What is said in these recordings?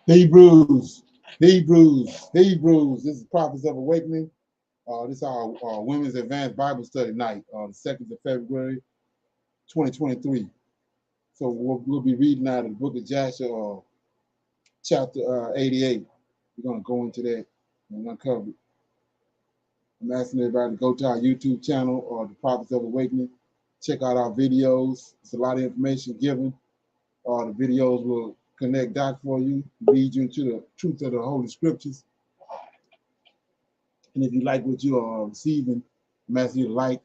Hebrews, Hebrews. This is Prophets of Awakening. This is our Women's Advanced Bible Study night on the 2nd of February, 2023. So we'll be reading out of the book of Joshua, chapter 88. We're going to go into that and uncover it. I'm asking everybody to go to our YouTube channel or the Prophets of Awakening. Check out our videos. It's a lot of information given. The videos will connect dots for you, lead you into the truth of the Holy Scriptures. And if you like what you are receiving, I'm asking you to like,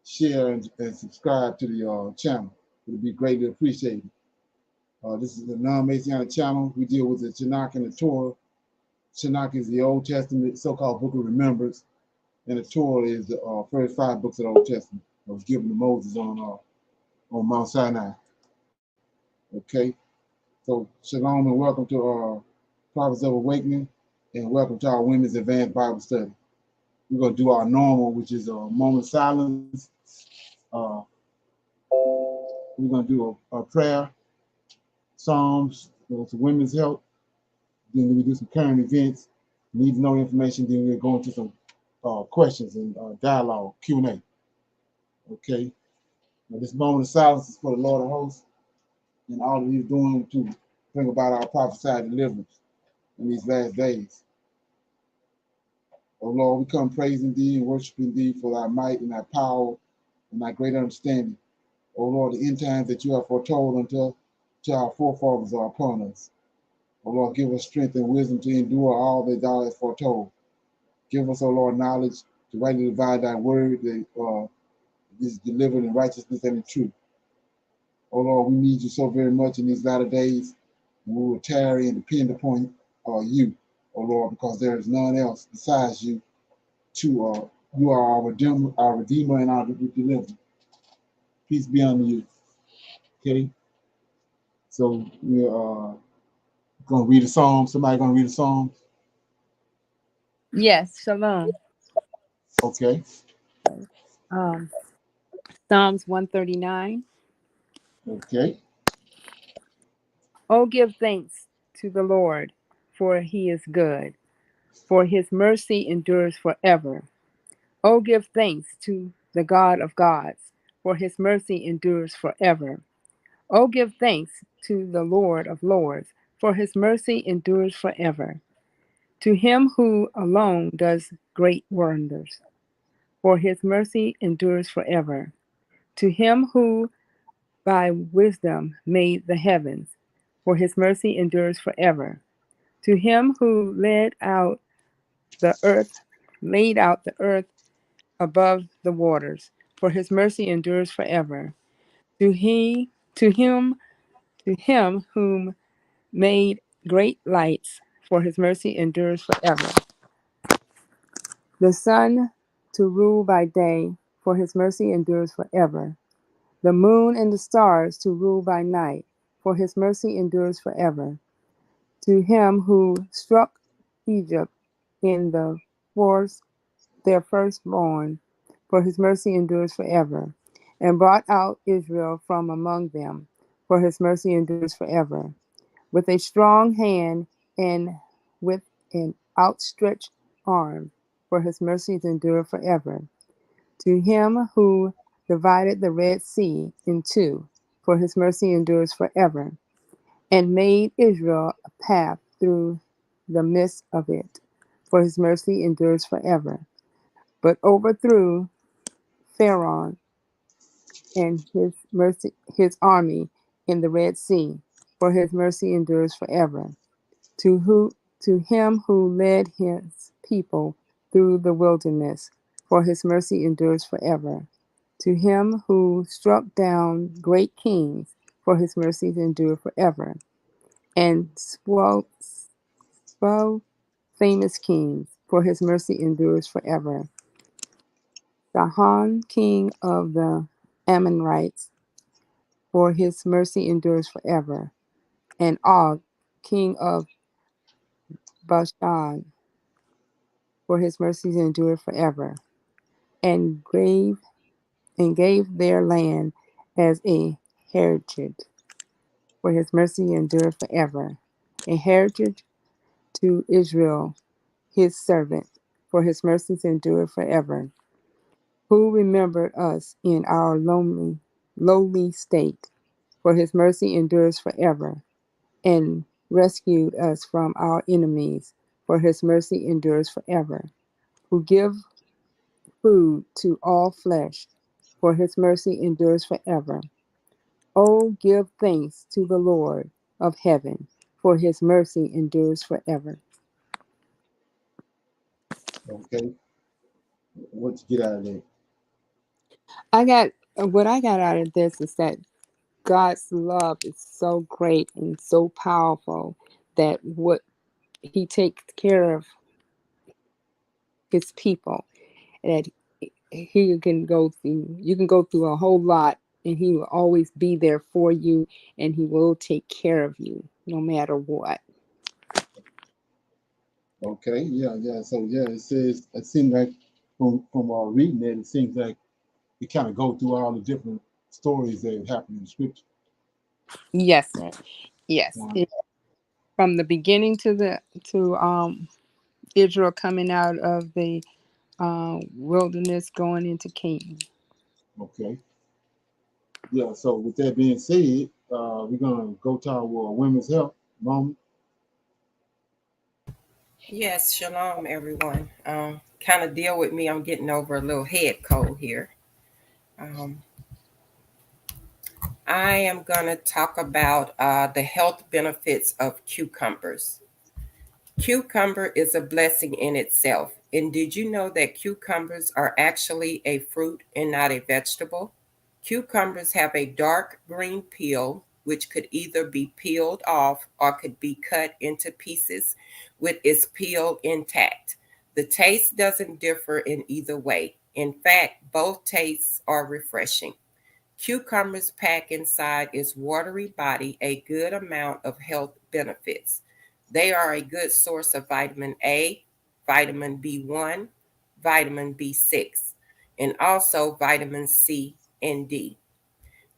share, and subscribe to the channel. It would be greatly appreciated. This is the non-Messianic channel. We deal with the Tanakh and the Torah. Tanakh is the Old Testament, so-called Book of Remembrance, and the Torah is the first 5 books of the Old Testament that was given to Moses on Mount Sinai. Okay, so shalom and welcome to Prophets of Awakening, and welcome to our Women's Advanced Bible Study. We're going to do our normal, which is a moment of silence. We're going to do a prayer, Psalms, some women's help. Then we do some current events, need to know information. Then we're going to some questions and dialogue, Q&A. Okay. Now, this moment of silence is for the Lord of hosts and all that he's doing to bring about our prophesied deliverance in these last days. Oh Lord, we come praising thee and worshiping thee for thy might and thy power and thy great understanding. Oh Lord, the end times that you have foretold until our forefathers are upon us. Oh Lord, give us strength and wisdom to endure all that thou hast foretold. Give us, oh Lord, knowledge to rightly divide thy word that is delivered in righteousness and in truth. Oh Lord, we need you so very much in these latter days. And we will tarry and depend upon you, oh Lord, because there is none else besides you. You are our Redeemer and our Deliverer. Peace be unto you. Okay? So we're going to read a psalm. Somebody going to read a psalm? Yes, shalom. Okay. Psalms 139. Okay. Oh, give thanks to the Lord, for he is good, for his mercy endures forever. Oh, give thanks to the God of gods, for his mercy endures forever. Oh, give thanks to the Lord of lords, for his mercy endures forever. To him who alone does great wonders, for his mercy endures forever. To him who by wisdom made the heavens, for his mercy endures forever. To him who laid out the earth above the waters, for his mercy endures forever. To him whom made great lights, for his mercy endures forever. The sun to rule by day, for his mercy endures forever. The moon and the stars to rule by night, for his mercy endures forever. To him who struck Egypt in the wars, their firstborn, for his mercy endures forever, and brought out Israel from among them, for his mercy endures forever. With a strong hand and with an outstretched arm, for his mercies endure forever. To him who divided the Red Sea in two, for his mercy endures forever, and made Israel a path through the midst of it, for his mercy endures forever, but overthrew Pharaoh and his army in the Red Sea, for his mercy endures forever. To him who led his people through the wilderness, for his mercy endures forever. To him who struck down great kings, for his mercies endure forever, and swallowed famous kings, for his mercy endures forever. Sihon, king of the Ammonites, for his mercy endures forever, and Og, king of Bashan, for his mercies endure forever, and gave their land as a heritage, for his mercy endure forever. a heritage to Israel, his servant, for his mercies endure forever, who remembered us in our lowly state, for his mercy endures forever, and rescued us from our enemies, for his mercy endures forever, who give food to all flesh, for his mercy endures forever. Oh, give thanks to the Lord of heaven, for his mercy endures forever. Okay. What you get out of that? I got what I got out of this is that God's love is so great and so powerful that what he takes care of his people, that he can go through you can go through a whole lot and he will always be there for you and he will take care of you no matter what. Okay. Yeah. Yeah. So yeah, it says it seems like from reading it, it seems like it kind of go through all the different stories that happen in Scripture. Yes, sir. Yes. Um, From the beginning to Israel coming out of the wilderness going into Canaan. okay. Yeah. So with that being said, we're gonna go to our women's health moment. Yes, shalom, everyone. Kind of deal with me. I'm getting over a little head cold here. Um, I am going to talk about the health benefits of cucumbers. Cucumber is a blessing in itself. And did you know that cucumbers are actually a fruit and not a vegetable? Cucumbers have a dark green peel, which could either be peeled off or could be cut into pieces with its peel intact. The taste doesn't differ in either way. In fact, both tastes are refreshing. Cucumbers pack inside its watery body a good amount of health benefits. They are a good source of vitamin A, vitamin B1, vitamin B6, and also vitamin C and D.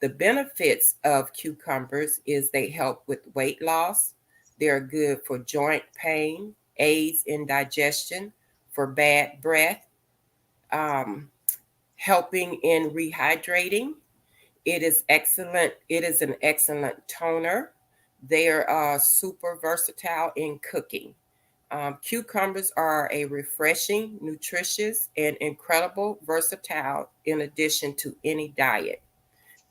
The benefits of cucumbers is they help with weight loss. They're good for joint pain, aids in digestion, for bad breath, um, helping in rehydrating. It is excellent. It is an excellent toner. They are super versatile in cooking. Cucumbers are a refreshing, nutritious, and incredible versatile in addition to any diet.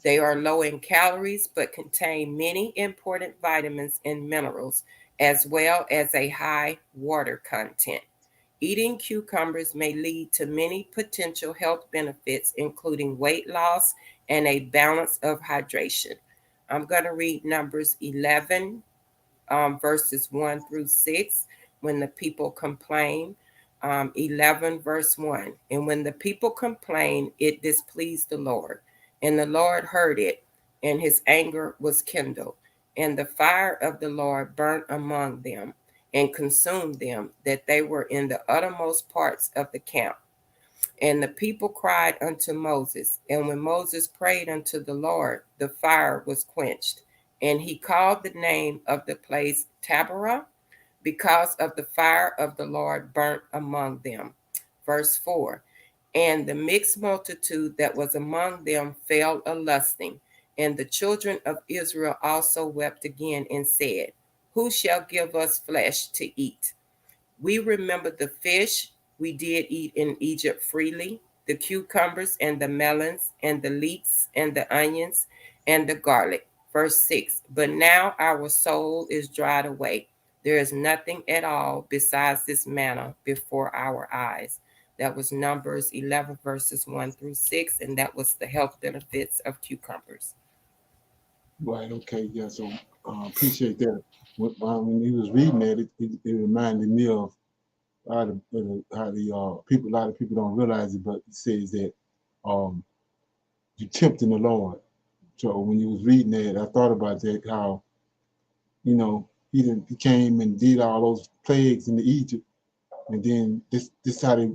They are low in calories but contain many important vitamins and minerals, as well as a high water content. Eating cucumbers may lead to many potential health benefits, including weight loss and a balance of hydration. I'm going to read Numbers 11, verses 1 through 6. When the people complain, 11, verse 1. And when the people complained, it displeased the Lord. And the Lord heard it, and his anger was kindled. And the fire of the Lord burnt among them and consumed them, that they were in the uttermost parts of the camp. And the people cried unto Moses. And when Moses prayed unto the Lord, the fire was quenched. And he called the name of the place Taberah, because of the fire of the Lord burnt among them. Verse 4. And the mixed multitude that was among them fell a lusting. And the children of Israel also wept again and said, who shall give us flesh to eat? We remember the fish we did eat in Egypt freely, the cucumbers and the melons and the leeks and the onions and the garlic. Verse 6. But now our soul is dried away. There is nothing at all besides this manna before our eyes. That was Numbers 11, verses 1 through 6, and that was the health benefits of cucumbers. Right. Okay. Yeah. So appreciate that. When he was reading that, it reminded me of how the people. A lot of people don't realize it, but it says that um, you tempting the Lord. So when you was reading that, I thought about that. How he came and did all those plagues in Egypt, and then this how they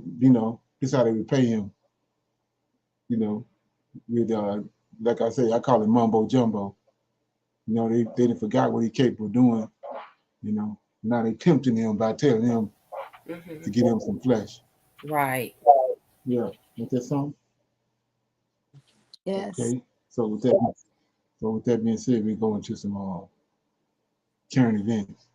this how they repay him. You know, with like I say, I call it mumbo jumbo. They didn't forgot what he capable of doing You know, now they tempting him by telling him to get him some flesh. Right. Yeah, ain't that something? Yes. Okay. So with that, being said, we go into some current events.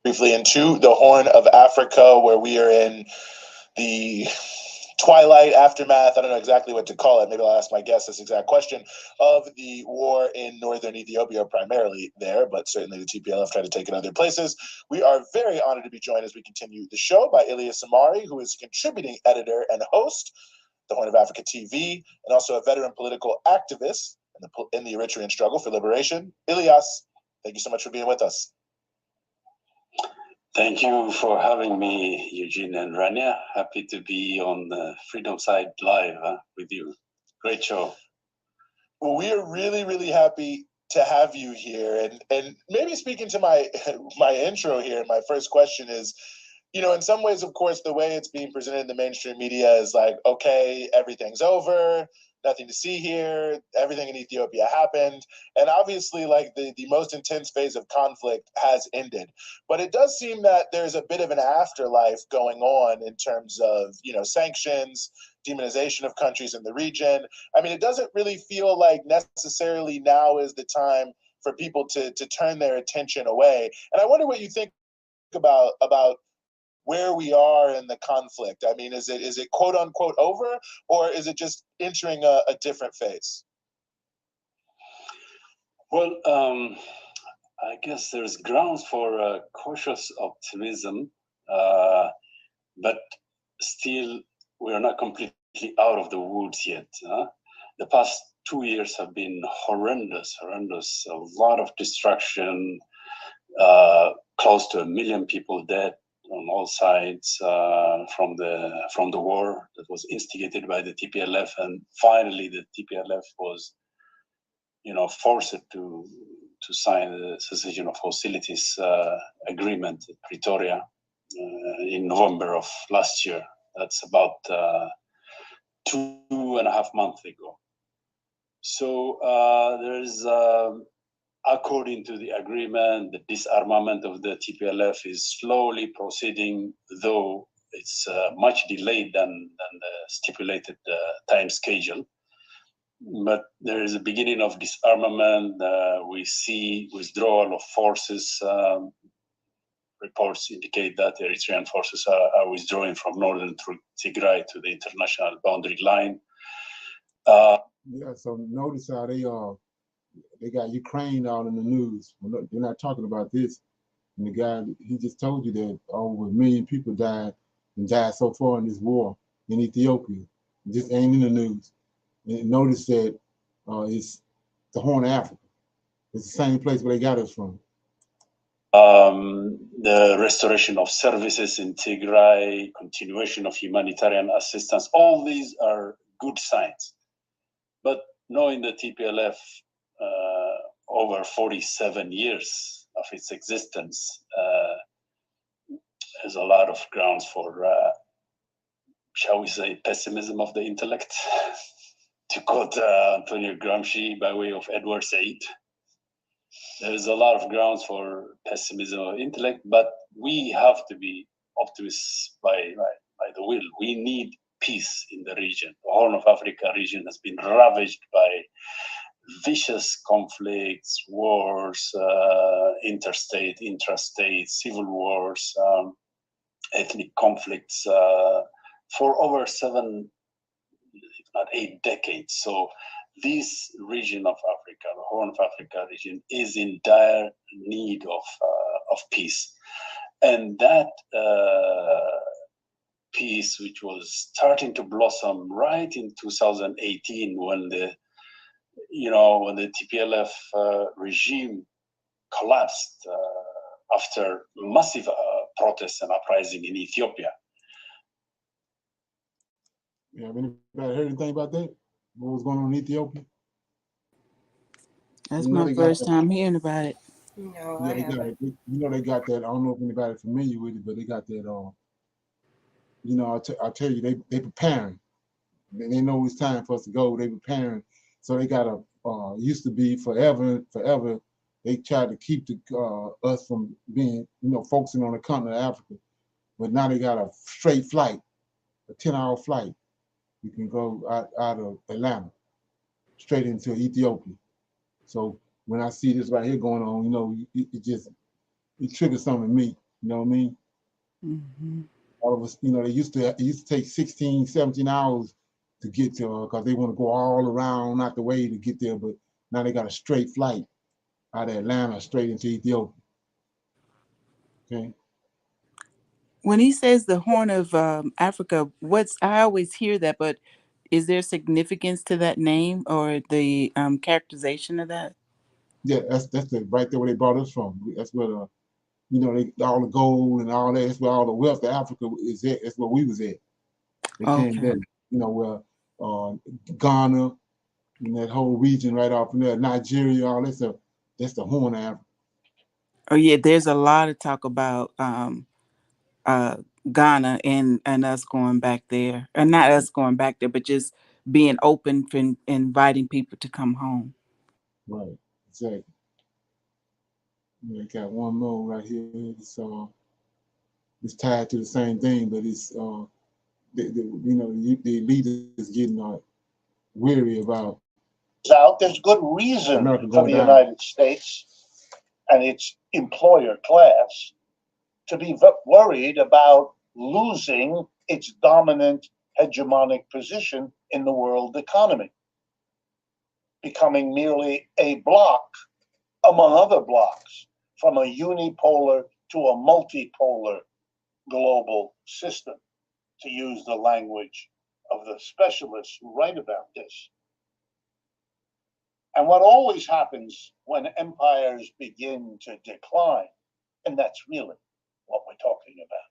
Briefly into the Horn of Africa, where we are in the twilight aftermath. I don't know exactly what to call it. Maybe I'll ask my guest this exact question of the war in northern Ethiopia, primarily there, but certainly the TPLF tried to take it other places. We are very honored to be joined as we continue the show by Ilyas Samari, who is a contributing editor and host, the Horn of Africa TV, and also a veteran political activist in the Eritrean struggle for liberation. Ilyas, thank you so much for being with us. Thank you for having me, Eugene and Rania. Happy to be on the Freedom Side Live with you. Great show. Well, we are really, really happy to have you here. And maybe speaking to my intro here, my first question is, you know, in some ways, of course, the way it's being presented in the mainstream media is like, okay, everything's over, nothing to see here, everything in Ethiopia happened. And obviously, like the most intense phase of conflict has ended. But it does seem that there's a bit of an afterlife going on in terms of, you know, sanctions, demonization of countries in the region. I mean, it doesn't really feel like necessarily now is the time for people to turn their attention away. And I wonder what you think about where we are in the conflict. I mean, is it quote unquote over, or is it just entering a different phase? Well, I guess there's grounds for cautious optimism, but still we are not completely out of the woods yet. The past 2 years have been horrendous, a lot of destruction, close to 1 million people dead on all sides from the war that was instigated by the TPLF, and finally the TPLF was, you know, forced to sign the cessation of hostilities agreement at Pretoria in November of last year. That's about 2.5 months ago. So there's according to the agreement, the disarmament of the TPLF is slowly proceeding, though it's much delayed than the stipulated time schedule. But there is a beginning of disarmament. We see withdrawal of forces. Reports indicate that the Eritrean forces are withdrawing from northern Tigray to the international boundary line. Yeah, so notice how they got Ukraine out in the news. They're not talking about this. And the guy, he just told you that over 1 million people died so far in this war in Ethiopia. It just ain't in the news. And notice that it's the Horn of Africa. It's the same place where they got us from. The restoration of services in Tigray, continuation of humanitarian assistance, all these are good signs. But knowing the TPLF over 47 years of its existence, there's a lot of grounds for, shall we say, pessimism of the intellect, to quote Antonio Gramsci by way of Edward Said. There's a lot of grounds for pessimism of intellect, but we have to be optimists by the will. We need peace in the region. The Horn of Africa region has been ravaged by vicious conflicts, wars, interstate, intrastate, civil wars, ethnic conflicts for over 7, if not 8 decades. So this region of Africa, the Horn of Africa region, is in dire need of peace. And that peace, which was starting to blossom right in 2018 when the TPLF regime collapsed after massive protests and uprising in Ethiopia. Yeah, have anybody heard anything about that? What was going on in Ethiopia? That's my first time hearing about it. No, yeah, I haven't. they got that. I don't know if anybody's familiar with it, but they got that. I'll tell you, they preparing. They know it's time for us to go. They preparing. So they got a used to be forever. They tried to keep us from being, focusing on the continent of Africa. But now they got a straight flight, a 10-hour flight. You can go out of Atlanta straight into Ethiopia. So when I see this right here going on, it triggers something in me. You know what I mean? Mm-hmm. All of us, it used to take 16, 17 hours to get to because they want to go all around out the way to get there. But now they got a straight flight out of Atlanta straight into Ethiopia. Okay. When he says the Horn of Africa, I always hear that, but is there significance to that name or the characterization of that? Yeah, that's the right there where they brought us from. That's where all the gold and all that. That's where all the wealth of Africa is at. That's where we was at. They came Okay. there. Where Ghana and that whole region right off from there, Nigeria, all that stuff. That's the Horn of Africa. Oh yeah, there's a lot of talk about Ghana and us going back there, and not us going back there, but just being open for inviting people to come home. Right. Exactly. I got one more right here. It's tied to the same thing, but it's the elite is getting weary about There's good reason America for going the down. United States and its employer class to be worried about losing its dominant hegemonic position in the world economy, becoming merely a bloc among other blocs from a unipolar to a multipolar global system, to use the language of the specialists who write about this. And what always happens when empires begin to decline, and that's really what we're talking about,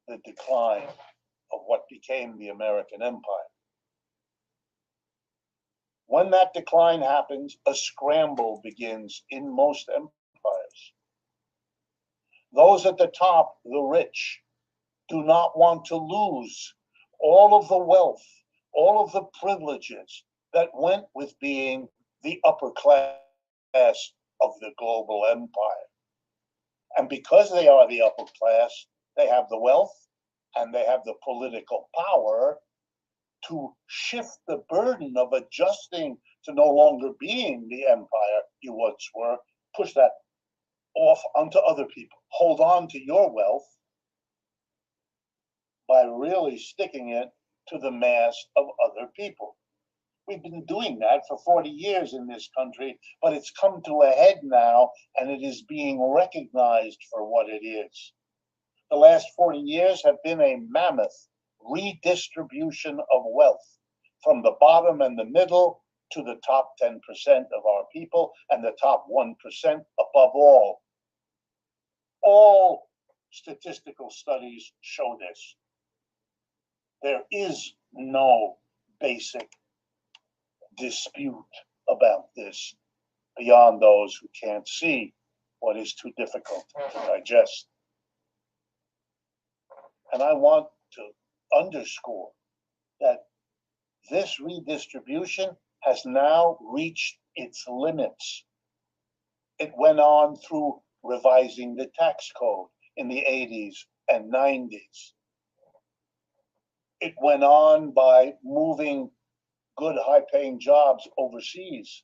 the decline of what became the American empire. When that decline happens, a scramble begins in most empires. Those at the top, the rich, do not want to lose all of the wealth, all of the privileges that went with being the upper class of the global empire. And because they are the upper class, they have the wealth and they have the political power to shift the burden of adjusting to no longer being the empire you once were, push that off onto other people. Hold on to your wealth by really sticking it to the mass of other people. We've been doing that for 40 years in this country, but it's come to a head now, and it is being recognized for what it is. The last 40 years have been a mammoth redistribution of wealth from the bottom and the middle to the top 10% of our people and the top 1% above all. All statistical studies show this. There is no basic dispute about this beyond those who can't see what is too difficult to digest. And I want to underscore that this redistribution has now reached its limits. It went on through revising the tax code in the 80s and 90s. It went on by moving good high-paying jobs overseas,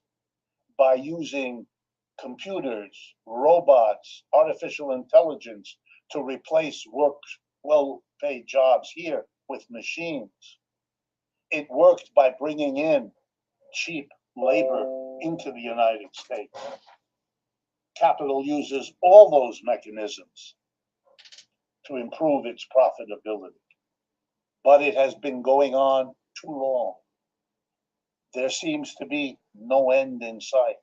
by using computers, robots, artificial intelligence to replace well-paid jobs here with machines. It worked by bringing in cheap labor into the United States. Capital uses all those mechanisms to improve its profitability. But it has been going on too long. There seems to be no end in sight.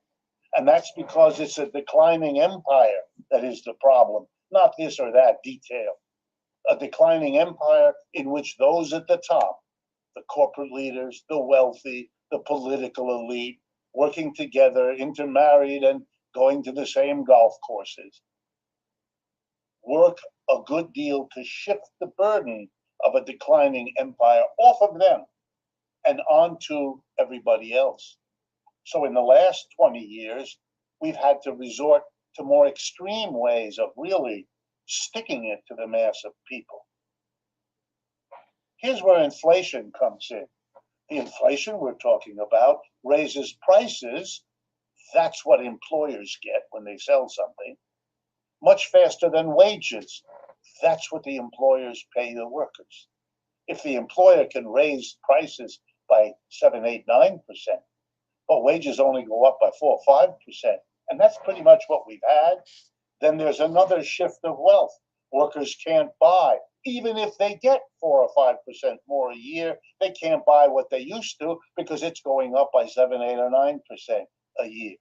And that's because it's a declining empire that is the problem, not this or that detail. A declining empire in which those at the top, the corporate leaders, the wealthy, the political elite, working together, intermarried and going to the same golf courses, work a good deal to shift the burden of a declining empire off of them and on to everybody else. So in the last 20 years, we've had to resort to more extreme ways of really sticking it to the mass of people. Here's where inflation comes in. The inflation we're talking about raises prices. That's what employers get when they sell something, much faster than wages. That's what the employers pay the workers. If the employer can raise prices by 7, 8, 9%, but wages only go up by 4 or 5%, and that's pretty much what we've had, then there's another shift of wealth. Workers can't buy. Even if they get 4 or 5% more a year, they can't buy what they used to because it's going up by 7, 8, or 9% a year.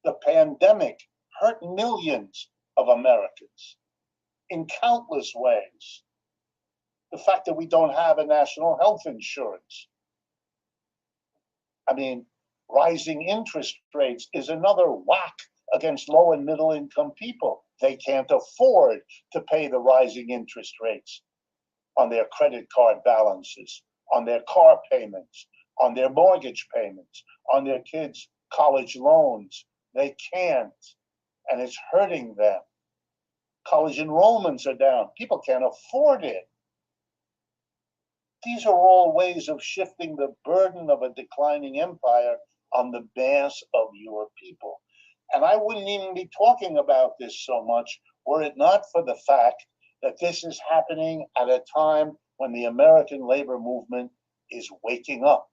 The pandemic hurt millions of Americans in countless ways. The fact that we don't have a national health insurance. I mean, rising interest rates is another whack against low and middle income people. They can't afford to pay the rising interest rates on their credit card balances, on their car payments, on their mortgage payments, on their kids' college loans. They can't, and it's hurting them. College enrollments are down. People can't afford it. These are all ways of shifting the burden of a declining empire on the mass of your people. And I wouldn't even be talking about this so much were it not for the fact that this is happening at a time when the American labor movement is waking up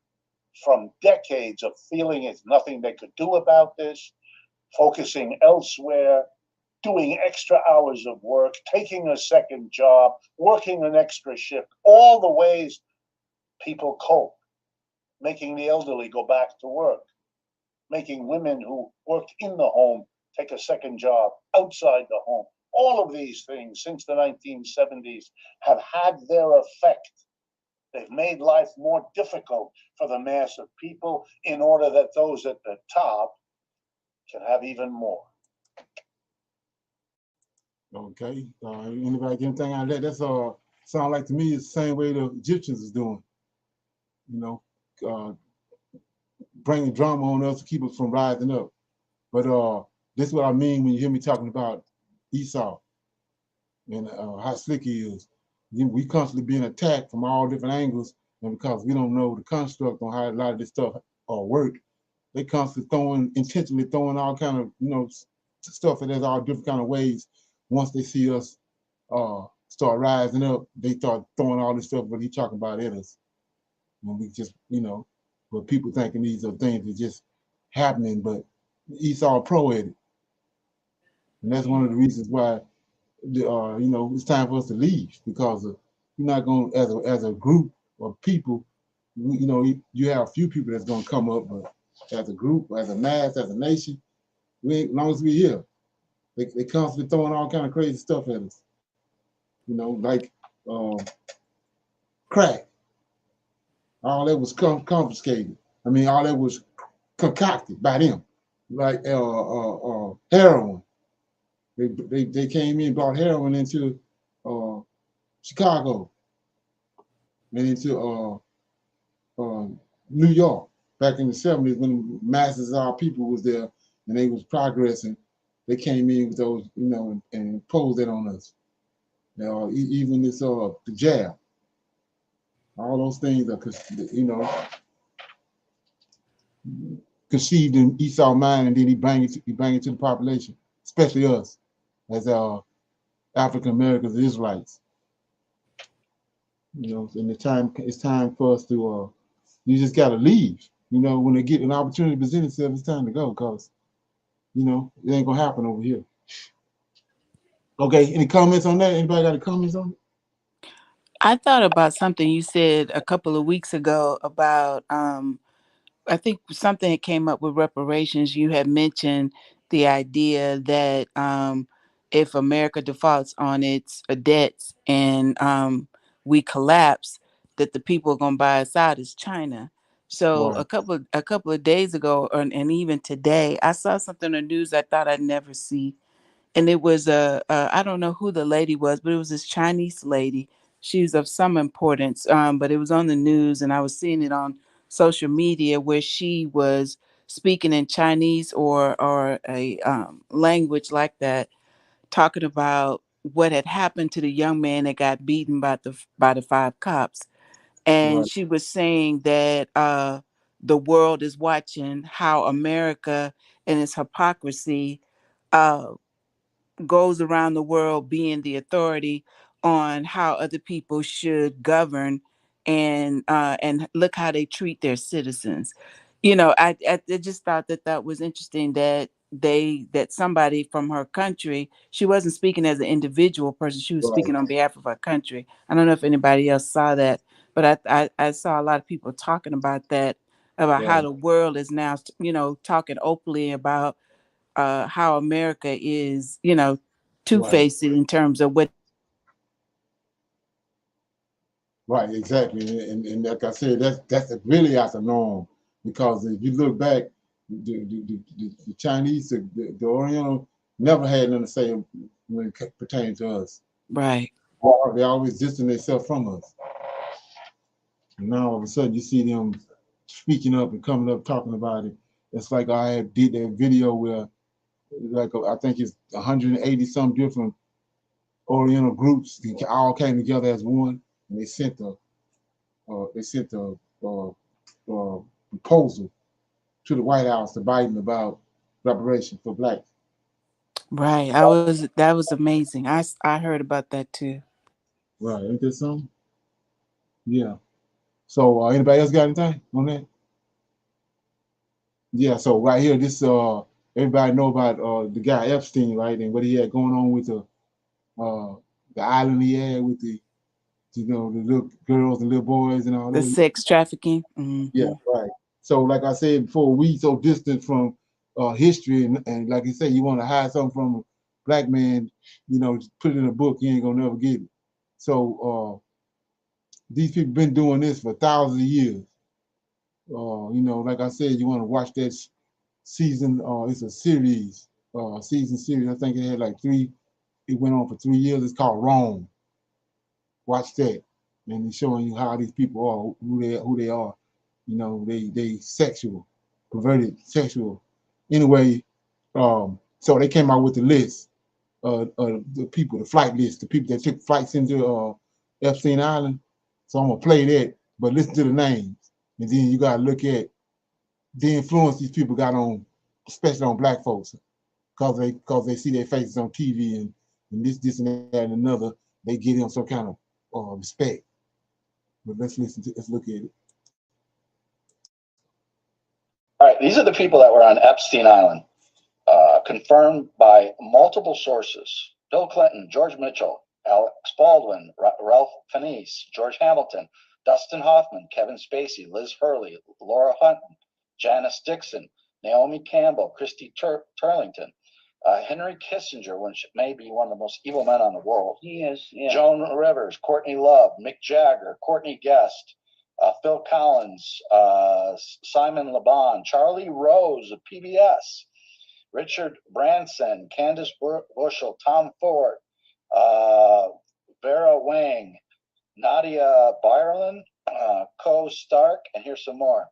from decades of feeling it's nothing they could do about this, focusing elsewhere, doing extra hours of work, taking a second job, working an extra shift, all the ways people cope, making the elderly go back to work, making women who worked in the home take a second job outside the home. All of these things since the 1970s have had their effect. They've made life more difficult for the mass of people in order that those at the top can have even more. Okay. Anybody get anything out of that? That's sound like to me it's the same way the Egyptians is doing. You know, bringing drama on us to keep us from rising up. But this is what I mean when you hear me talking about Esau and how slick he is. We constantly being attacked from all different angles, and because we don't know the construct on how a lot of this stuff work, they constantly intentionally throwing all kind of stuff that there's all different kind of ways. Once they see us start rising up, they start throwing all this stuff what he talking about at us. When we just but people thinking these are things that just happening, but Esau pro at it, and that's one of the reasons why it's time for us to leave, because you're not going as a group of people. You have a few people that's going to come up, but as a group, as a mass, as a nation, as long as we're here, they constantly throwing all kind of crazy stuff at us. Like crack. All that was confiscated. I mean, all that was concocted by them. Like heroin. They came in and brought heroin into Chicago and into New York back in the 70s when masses of our people was there and they was progressing. They came in with those, and imposed that on us. Even this the jab. All those things are, conceived in Esau's mind, and then he bring it to the population, especially us as African Americans, Israelites. And it's time for us to you just gotta leave. When they get an opportunity to present itself, it's time to go, because it ain't gonna happen over here. Okay, any comments on that? Anybody got any comments on it? I thought about something you said a couple of weeks ago about I think something that came up with reparations. You had mentioned the idea that if America defaults on its debts and we collapse, that the people are going to buy us out is China. So Right. a couple of days ago, and even today, I saw something on the news I thought I'd never see, and it was I don't know who the lady was, but it was this Chinese lady. she's of some importance. But it was on the news, and I was seeing it on social media where she was speaking in Chinese or a language like that, talking about what had happened to the young man that got beaten by the five cops. And Right, she was saying that the world is watching how America and its hypocrisy uh, goes around the world being the authority on how other people should govern, and look how they treat their citizens. I just thought that that was interesting that somebody from her country, she wasn't speaking as an individual person, she was right, speaking on behalf of her country. I don't know if anybody else saw that, but I saw a lot of people talking about that, about how right, the world is now, talking openly about how America is, right, two-faced in terms of what. right, exactly. And like I said, that's really out the norm, because if you look back, the Chinese, the Oriental never had nothing to say when it pertained to us. Right, They always distanced themselves from us. And now all of a sudden you see them speaking up and coming up talking about it. It's like I had did that video where, like, I think it's 180 some different Oriental groups all came together as one, and they sent a proposal to the White House to Biden about reparation for blacks. right. That was amazing. I heard about that too. Right, ain't that something? Yeah. So anybody else got anything on that? Yeah. So right here, this everybody know about the guy Epstein, right, and what he had going on with uh the island he had with the little girls and little boys and all The that. sex trafficking. Yeah, right. So like I said before, we so distant from history, and like you say, you want to hide something from a black man, put it in a book, you ain't gonna never get it. So these people been doing this for thousands of years. Like I said, you want to watch that season. It's a series, season series. I think it had like three. It went on for 3 years. It's called Rome. Watch that, and it's showing you how these people are, who they are. They sexual, perverted sexual. Anyway, so they came out with the list, the people, the flight list, the people that took flights into Epstein Island. So I'm gonna play that, but listen to the names, and then you gotta look at the influence these people got on, especially on black folks, cause they see their faces on TV and this and that and another. They give them some kind of respect. But let's look at it. All right, these are the people that were on Epstein Island, confirmed by multiple sources. Bill Clinton, George Mitchell, Alex Baldwin, Ralph Fiennes, George Hamilton, Dustin Hoffman, Kevin Spacey, Liz Hurley, Laura Hutton, Janice Dixon, Naomi Campbell, Christy Turlington, Henry Kissinger, which may be one of the most evil men on the world. He is. Yeah. Joan Rivers, Courtney Love, Mick Jagger, Courtney Guest, Phil Collins, Simon LeBon, Charlie Rose of PBS, Richard Branson, Candace Bushel, Tom Ford, Vera Wang, Nadia Byerlin, Co Stark, and here's some more.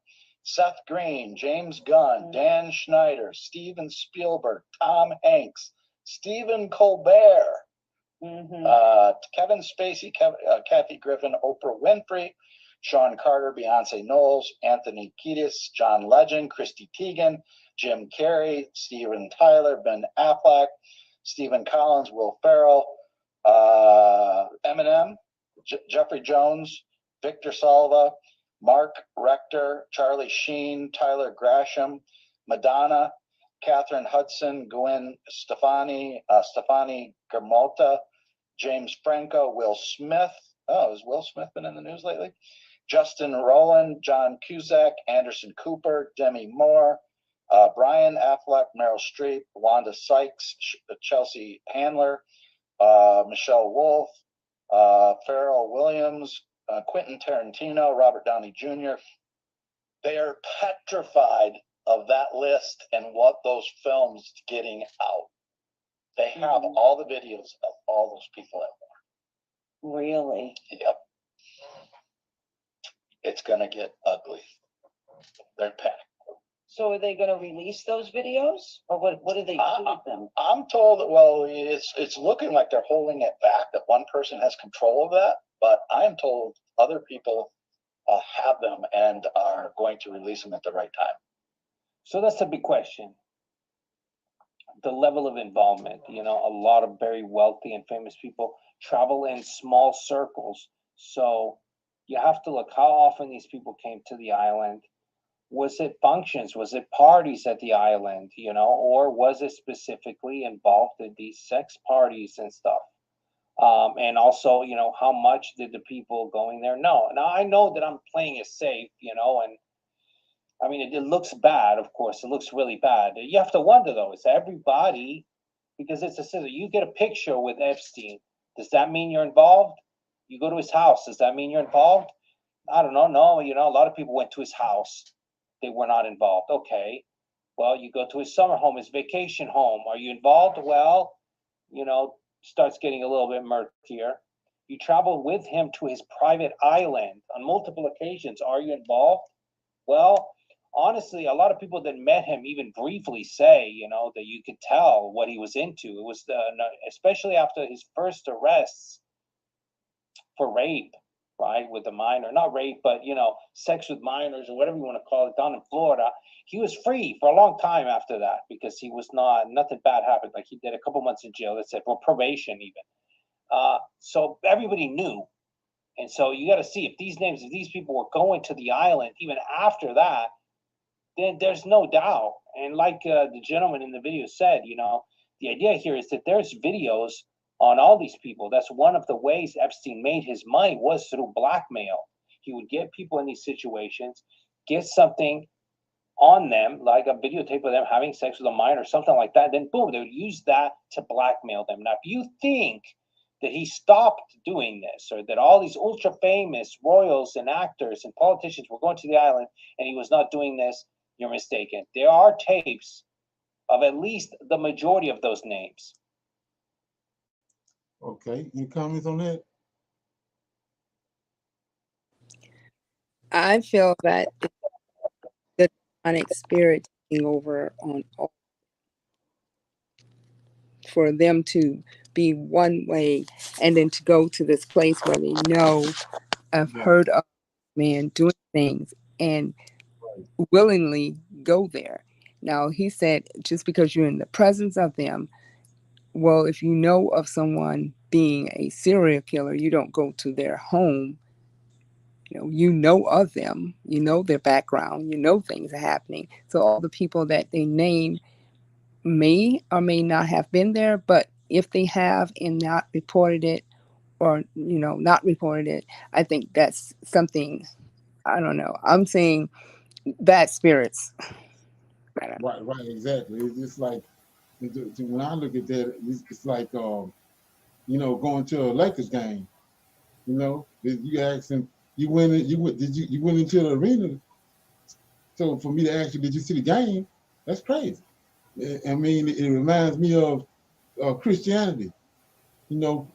Seth Green, James Gunn, Dan Schneider, Steven Spielberg, Tom Hanks, Stephen Colbert, Kevin Spacey, Kathy Griffin, Oprah Winfrey, Sean Carter, Beyonce Knowles, Anthony Kiedis, John Legend, Christy Teigen, Jim Carrey, Steven Tyler, Ben Affleck, Stephen Collins, Will Ferrell, Eminem, Jeffrey Jones, Victor Salva, Mark Rector, Charlie Sheen, Tyler Grasham, Madonna, Catherine Hudson, Gwen Stefani, Stefani Germota, James Franco, Will Smith. Oh, has Will Smith been in the news lately? Justin Rowland, John Cusack, Anderson Cooper, Demi Moore, Brian Affleck, Meryl Streep, Wanda Sykes, Chelsea Handler, Michelle Wolf, Pharrell Williams, Quentin Tarantino, Robert Downey Jr. They are petrified of that list and what those films getting out. They have all the videos of all those people at Really? Yep. It's gonna get ugly. They're packed. So are they going to release those videos, or what do they do with them? I'm told that, well, it's looking like they're holding it back, that one person has control of that, but I'm told other people have them and are going to release them at the right time. So that's a big question. The level of involvement, a lot of very wealthy and famous people travel in small circles. So you have to look how often these people came to the island. Was it functions? Was it parties at the island, or was it specifically involved in these sex parties and stuff? And also, how much did the people going there know? Now, I know that I'm playing it safe, and I mean, it looks bad, of course. It looks really bad. You have to wonder, though, is everybody, because it's a scissor, you get a picture with Epstein. Does that mean you're involved? You go to his house. Does that mean you're involved? I don't know. No, a lot of people went to his house. They were not involved. Okay. Well, you go to his summer home, his vacation home. Are you involved? Well, starts getting a little bit murkier. You travel with him to his private island on multiple occasions. Are you involved? Well, honestly, a lot of people that met him even briefly say, that you could tell what he was into. It was especially after his first arrests for rape, right, with a minor, not rape, but sex with minors or whatever you want to call it, down in Florida. He was free for a long time after that because he was nothing bad happened. Like he did a couple months in jail. That said, for probation even. So everybody knew. And so you got to see if these people were going to the island even after that, then there's no doubt. And like the gentleman in the video said, the idea here is that there's videos on all these people. That's one of the ways Epstein made his money, was through blackmail. He would get people in these situations, get something on them, like a videotape of them having sex with a minor or something like that. Then boom, they would use that to blackmail them. Now, if you think that he stopped doing this, or that all these ultra famous royals and actors and politicians were going to the island and he was not doing this, you're mistaken. There are tapes of at least the majority of those names. Okay, any comments on that? I feel that it's the demonic spirit taking over on all, for them to be one way and then to go to this place where they know I've heard of man doing things and willingly go there. Now, he said, just because you're in the presence of them, well, if you know of someone being a serial killer, you don't go to their home. You know of them, you know their background, you know things are happening. So all the people that they name may or may not have been there, but if they have and not reported it, or not reported it, I think that's something. I don't know. I'm saying bad spirits. Right, exactly. It's just like, when I look at that, it's like going to a Lakers game. You ask him, you went into the arena. So for me to ask you, did you see the game? That's crazy. I mean, it reminds me of Christianity. You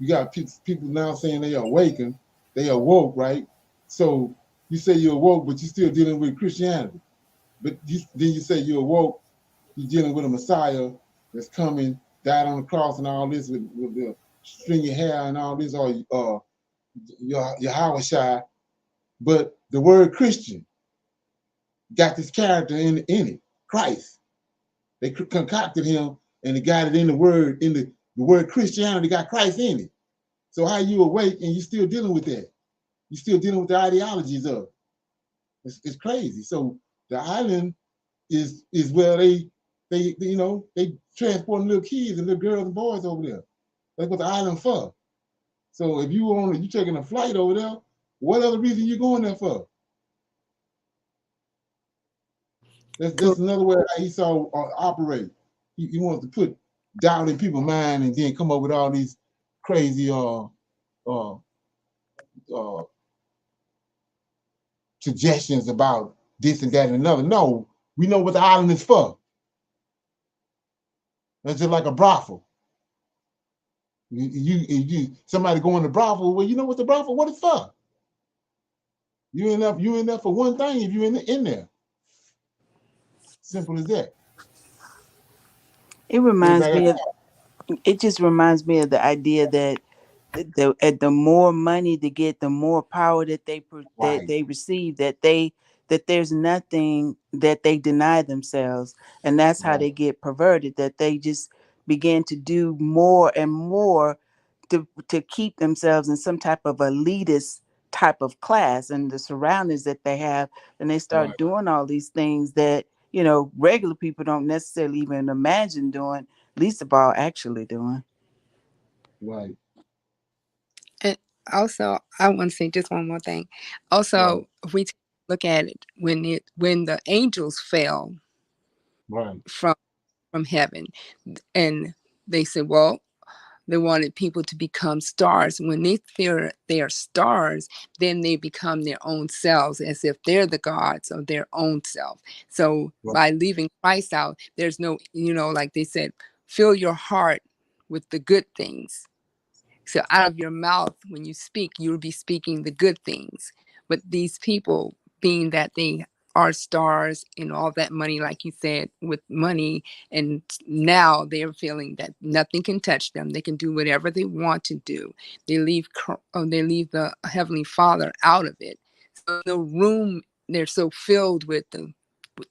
got people now saying they awakened, they awoke, right? So you say you awoke, but you're still dealing with Christianity. But then you say you awoke, you're dealing with a Messiah that's coming, died on the cross and all this with the stringy hair and all this, or your Hawashai. But the word Christian got this character in it, Christ. They concocted him and they got it in the word, the word Christianity got Christ in it. So how you awake and you're still dealing with that? You're still dealing with the ideologies of it. It's crazy. So the island is where they transporting little kids and little girls and boys over there. That's what the island for. So if you taking a flight over there, what other reason you going there for? That's another way how Esau operate. He wants to put doubt in people's mind and then come up with all these crazy suggestions about this and that and another. No, we know what the island is for. That's just like a brothel. Somebody going to brothel. Well, you know what the brothel? What it's for? You in there for one thing. If you in there, simple as that. It Put it reminds back at me of it just reminds me of the idea that the more money they get, the more power that that right, they receive, that there's nothing that they deny themselves, and that's how right, they get perverted. That they just begin to do more and more to keep themselves in some type of elitist type of class and the surroundings that they have, and they right, start doing all these things that regular people don't necessarily even imagine doing, least of all actually doing. right, And also, I want to say just one more thing. right, Also, if we look at it, when the angels fell right, from heaven, and they said, well, they wanted people to become stars. When they feel they are stars, then they become their own selves, as if they're the gods of their own self. So right, by leaving Christ out, there's no, like they said, fill your heart with the good things. So out of your mouth, when you speak, you'll be speaking the good things. But these people, being that they are stars and all that money, like you said, with money, and now they're feeling that nothing can touch them. They can do whatever they want to do. They leave the Heavenly Father out of it. So no room. They're so filled with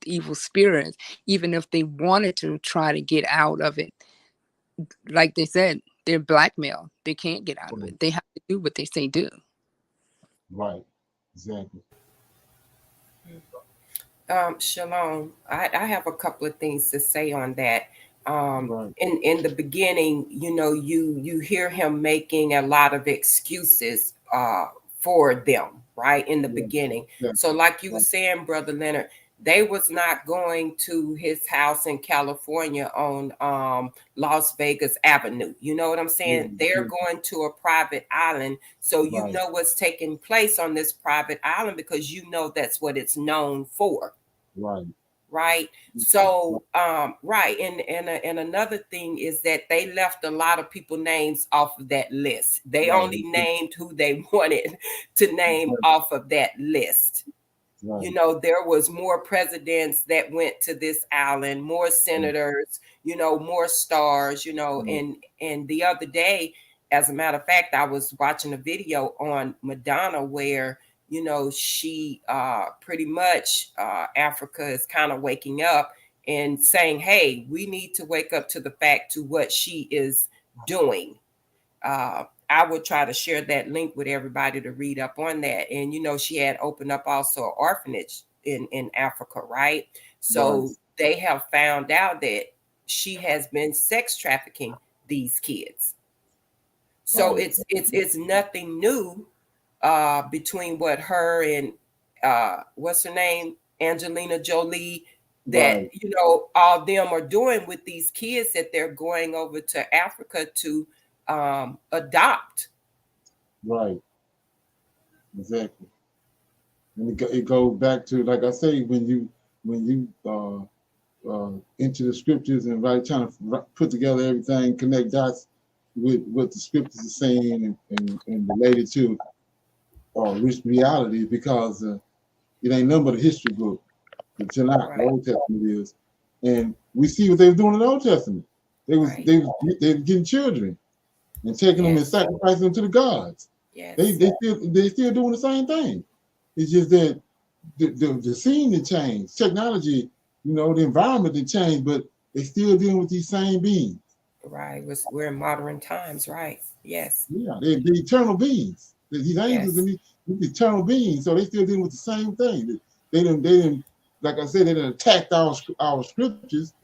evil spirits. Even if they wanted to try to get out of it, like they said, they're blackmailed. They can't get out of right, it. They have to do what they say do. right. Exactly. Shalom. I have a couple of things to say on that. Right. In the beginning, you hear him making a lot of excuses for them, right? In the Yeah. beginning. Yeah. So, like you were Right. saying, Brother Leonard, they was not going to his house in California on Las Vegas Avenue. You know what I'm Yeah. saying? They're Yeah. going to a private island, so you Right. know what's taking place on this private island because you know that's what it's known for, Right. right? So right, and another thing is that they left a lot of people names off of that list. They Right. only named who they wanted to name Right. off of that list. Right. There was more presidents that went to this island, more senators, more stars, Right. and the other day, as a matter of fact, I was watching a video on Madonna where she pretty much Africa is kind of waking up and saying, hey, we need to wake up to the fact to what she is doing. I would try to share that link with everybody to read up on that. And she had opened up also an orphanage in Africa, right? Right. So they have found out that she has been sex trafficking these kids. So Right. it's nothing new between what her and what's her name, Angelina Jolie, that Right. all them are doing with these kids that they're going over to Africa to adopt. Right. Exactly. And it goes back to, like I say, when you into the scriptures and trying to put together everything, connect dots with what the scriptures are saying and relate it to reality, because it ain't nothing but a history book. The Tanakh, the Right, Old Testament is, and we see what they were doing in the Old Testament. They was right. they was, they was getting children and taking them and Yes, sacrificing them to the gods. They yes, they still doing the same thing. It's just that the scene had changed, technology, the environment had changed, but they still dealing with these same beings. right. We're in modern times, right? Yes, Yeah, they're eternal beings. These angels and yes, these eternal beings, so they still dealing with the same thing. They didn't, like I said, they didn't attack our scriptures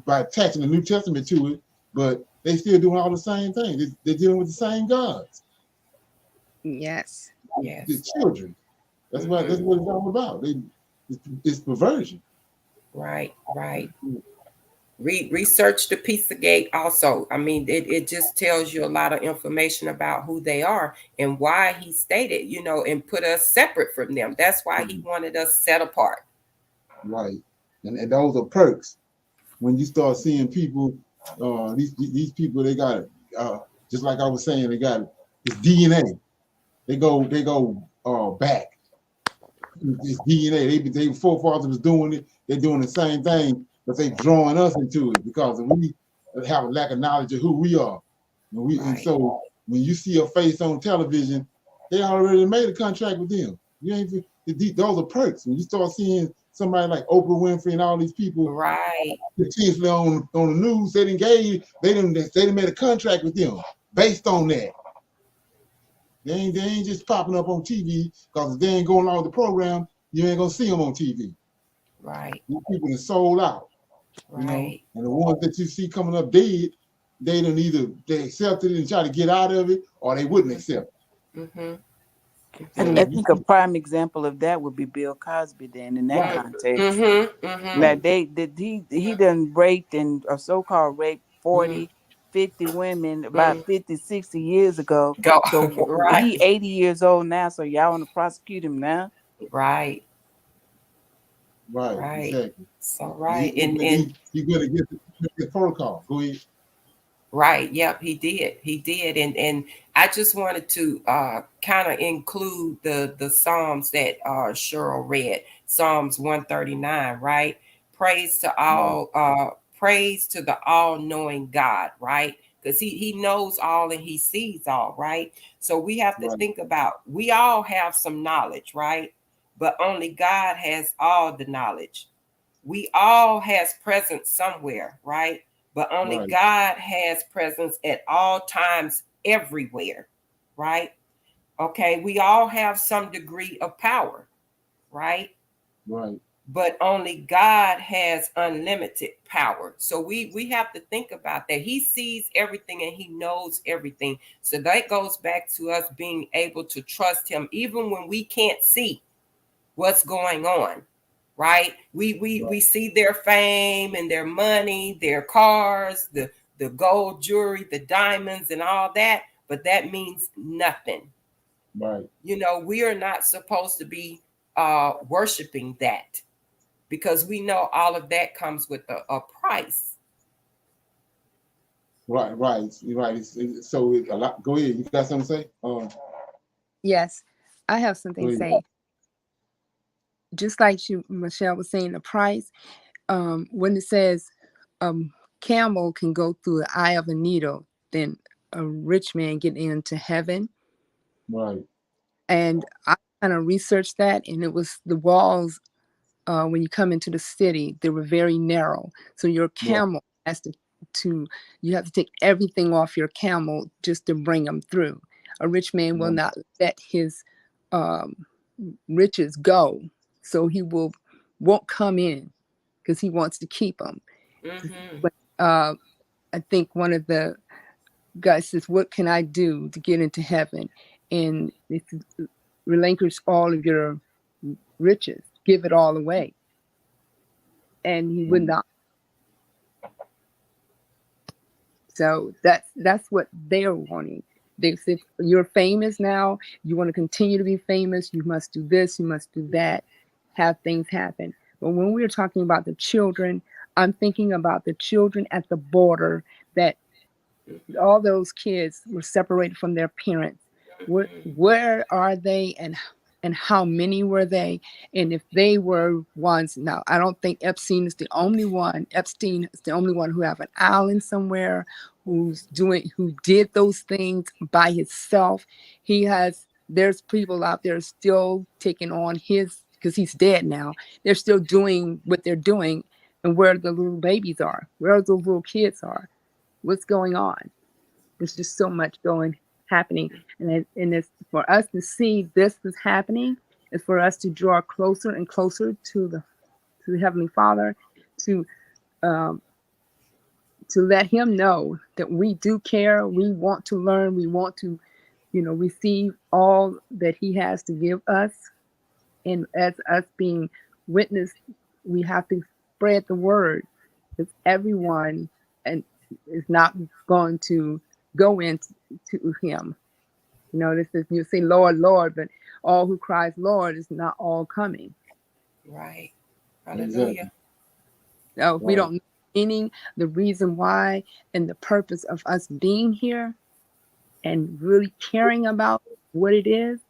by attaching the New Testament to it, but they still doing all the same thing. They're dealing with the same gods, Yes. the yes. children. That's Mm-hmm. what it's all about. It's perversion. Right, right. Research the Pizzagate also. I mean, it just tells you a lot of information about who they are and why he stated, and put us separate from them. That's why he wanted us set apart. Right. And those are perks. When you start seeing people, these people, they got Just like I was saying, they got it's DNA. They go back. It's DNA. They forefathers was doing it. They're doing the same thing, but they drawing us into it because we have a lack of knowledge of who we are. And Right. so when you see a face on television, they already made a contract with them. You ain't those are perks. When you start seeing somebody like Oprah Winfrey and all these people Right. continuously on the news, they didn't made a contract with them based on that. They ain't just popping up on TV because if they ain't going along with the program, you ain't gonna see them on TV. Right. These people are sold out, you know. Right. And the ones that you see coming up dead, they don't either they accepted it and try to get out of it, or they wouldn't accept it. Mm-hmm. So I you think a prime example of that would be Bill Cosby. Then, in that right, context, Mm-hmm. Mm-hmm. now right, he done raped and or so-called raped Mm-hmm. 40, 50 women about Mm-hmm. 50, 60 years ago. Go. So he Right. 80 years old now. So y'all want to prosecute him now? Right. right, Right. exactly. So And right. And he better get the protocol. Go ahead. right. Yep, he did. He did. And I just wanted to kind of include the Psalms that Cheryl read. Psalms 139, right? Praise to Right, all praise to the all-knowing God, right? Because he knows all and he sees all, right? So we have to right, think about we all have some knowledge, right? But only God has all the knowledge. We all has presence somewhere, right? But only right, God has presence at all times everywhere, right? Okay, we all have some degree of power, right? right, But only God has unlimited power. So we have to think about that. He sees everything and he knows everything. So that goes back to us being able to trust him even when we can't see what's going on, right? We right, see their fame and their money, their cars, the gold jewelry, the diamonds and all that, but that means nothing. right, You know, we are not supposed to be worshiping that because we know all of that comes with a price. right, right, right. So a lot. Go ahead. You got something to say? Yes, I have Go something to ahead. say. Just like Michelle was saying, the price, when it says camel can go through the eye of a needle, then a rich man get into heaven. Right, And I kind of researched that, and it was the walls when you come into the city, they were very narrow. So your right, camel has to you have to take everything off your camel just to bring them through. A rich man will right, not let his um, riches go, so he won't come in because he wants to keep them. Mm-hmm. But I think one of the guys says, "What can I do to get into heaven?" And it's relinquish all of your riches, give it all away, and he would right, not. So that's what they're wanting. They said, "You're famous now. You want to continue to be famous. You must do this. You must do that. Have things happen." But when we're talking about the children, I'm thinking about the children at the border that all those kids were separated from their parents. Where are they, and how many were they? And if they were ones, now I don't think Epstein is the only one. Epstein is the only one who have an island somewhere, who did those things by himself. There's people out there still taking on his, because he's dead now. They're still doing what they're doing, and where the little babies are, where those little kids are, what's going on. There's just so much happening, and it's for us to see this is happening. It's for us to draw closer and closer to the Heavenly Father, to um, to let Him know that we do care. We want to learn. We want to, receive all that He has to give us. And as us being witness, we have to spread the word, because everyone and is not going to go into Him. This is, you say, Lord, Lord, but all who cries, Lord, is not all coming. Right. exactly. Hallelujah. So if we Right, don't know the meaning, the reason why, and the purpose of us being here, and really caring about what it is.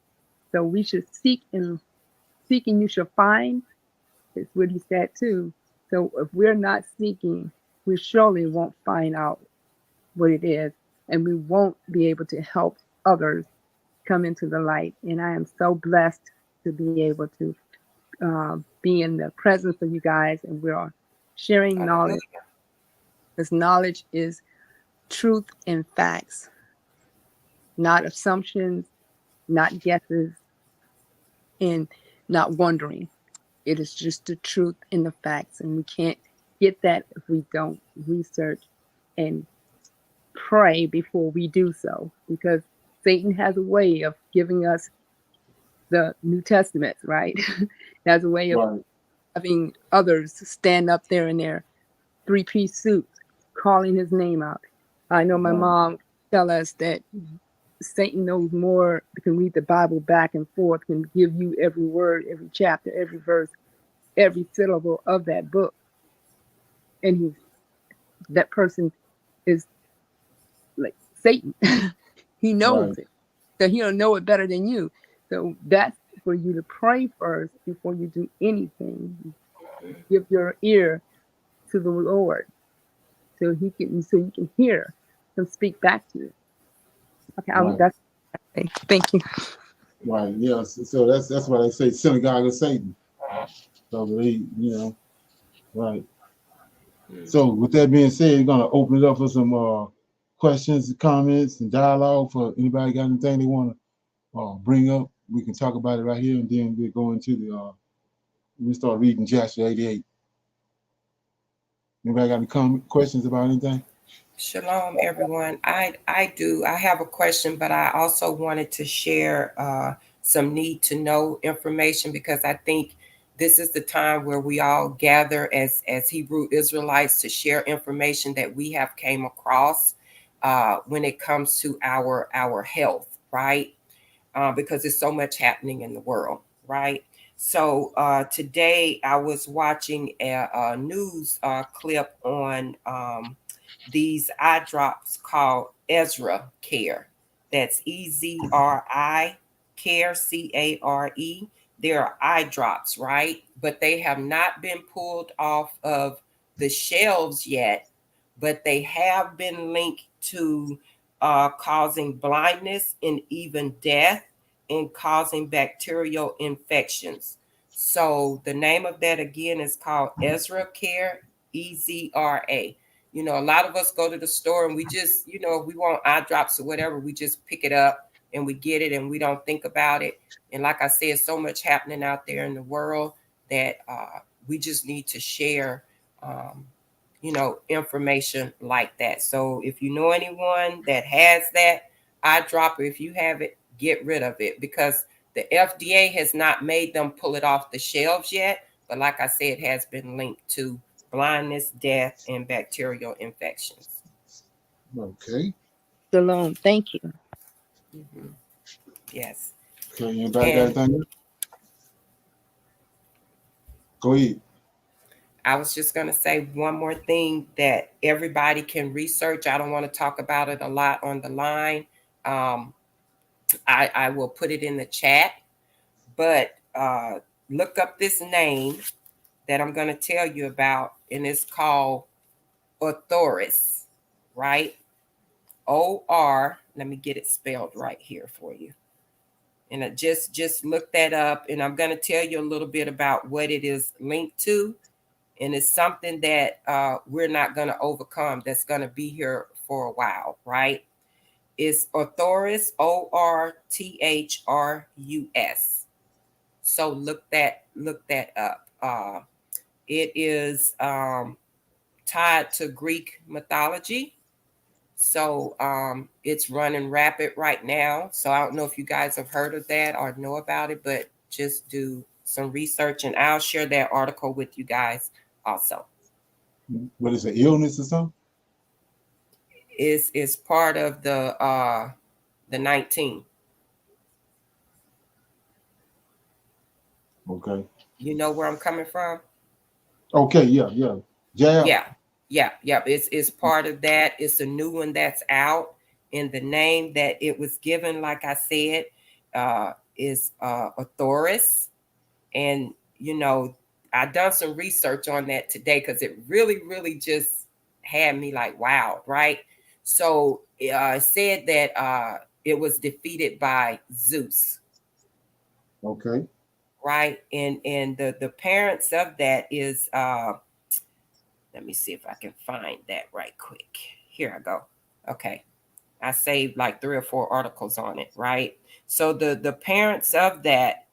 So we should seek and you shall find. Is what he said too. So if we're not seeking, we surely won't find out what it is, and we won't be able to help others come into the light. And I am so blessed to be able to be in the presence of you guys, and we are sharing Hallelujah. knowledge. Because knowledge is truth and facts, not assumptions, not guesses, and not wondering. It is just the truth and the facts, and we can't get that if we don't research and pray before we do so, because Satan has a way of giving us the New Testament, right? He has a way of Right. having others stand up there in their three-piece suits, calling his name out. I know my Right. mom tell us that Satan knows more, can read the Bible back and forth, can give you every word, every chapter, every verse, every syllable of that book, and that person is like Satan. He knows Right. it, so he'll know it better than you. So that's for you to pray first before you do anything. Give your ear to the Lord, so you can hear him speak back to you. Okay, Right. that's thank you. Right. Yes. So that's why they say synagogue of Satan. So they, right. So with that being said, we're gonna open it up for some questions, comments, and dialogue. For anybody got anything they want to bring up, we can talk about it right here, and then we'll go into the. We start reading Joshua 88. Anybody got any questions about anything? Shalom, everyone. I do. I have a question, but I also wanted to share some need to know information, because I think this is the time where we all gather as Hebrew Israelites to share information that we have came across when it comes to our health, right? Because there's so much happening in the world, right? So today I was watching a news clip on these eye drops called Ezra Care. That's EZRI Care, CARE. They're eye drops, right? But they have not been pulled off of the shelves yet, but they have been linked to causing blindness and even death, and causing bacterial infections. So the name of that again is called Ezra Care, EZRA. A lot of us go to the store and we just, if we want eye drops or whatever, we just pick it up and we get it and we don't think about it. And like I said, so much happening out there in the world that we just need to share, information like that. So if you know anyone that has that eye dropper, if you have it, get rid of it, because the FDA has not made them pull it off the shelves yet. But like I said, it has been linked to blindness, death, and bacterial infections. Okay. Shalom. Thank you. Hmm. Yes. Okay. Anybody got And anything? Go ahead. I was just going to say one more thing that everybody can research. I don't want to talk about it a lot on the line. Um, I will put it in the chat, but look up this name that I'm going to tell you about, and it's called Othoris, right? Let me get it spelled right here for you. And I just look that up, and I'm going to tell you a little bit about what it is linked to. And it's something that we're not going to overcome, that's going to be here for a while, right? It's Orthrus, Orthrus. So look that up. It is tied to Greek mythology. So it's running rapid right now. So I don't know if you guys have heard of that or know about it, but just do some research, and I'll share that article with you guys also. What is it, illness or something? Is part of the 19. Okay. You know where I'm coming from? Okay. Yeah. Yeah. Jab. Yeah. Yeah. It's part of that. It's a new one that's out, And the name that it was given, like I said, is Athoris. And, you know, I done some research on that today because it really, really just had me like, wow, right? So it said that it was defeated by Zeus, Okay. right? And the parents of that is let me see if I can find that right quick. Here I go. Okay. I saved like 3 or 4 articles on it, right? So the parents of that,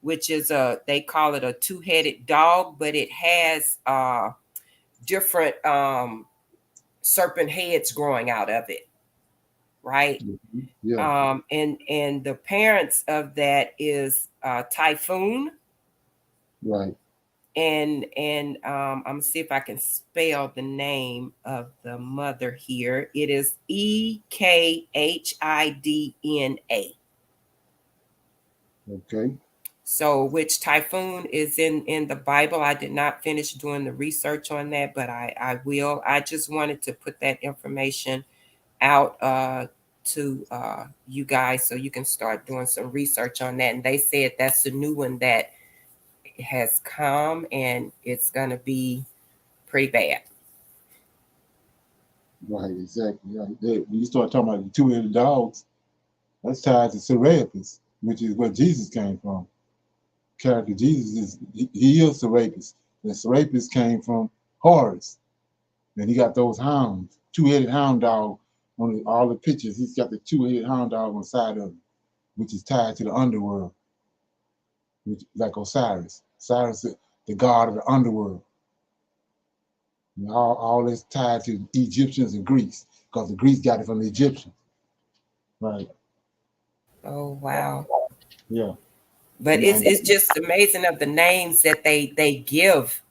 which is they call it a two-headed dog, but it has different serpent heads growing out of it, right? Yeah. And the parents of that is Typhoon, Right. and I'm gonna see if I can spell the name of the mother here. It is Ekhidna. Okay. So, which typhoon is in the Bible. I did not finish doing the research on that, but I will. I just wanted to put that information out to you guys so you can start doing some research on that. And they said that's the new one that has come, and it's gonna be pretty bad. Right. Exactly. Right. When you start talking about the two-headed dogs, that's tied to Serapis, which is where Jesus came from. Character Jesus is he is Serapis. And Serapis came from Horus. And he got those hounds, two-headed hound dog on all the pictures. He's got the two-headed hound dog on the side of him, which is tied to the underworld, which like Osiris. Osiris, the god of the underworld. And all this tied to Egyptians and Greeks, because the Greeks got it from the Egyptians. Right. Oh wow. Yeah. But And it's just amazing of the names that they give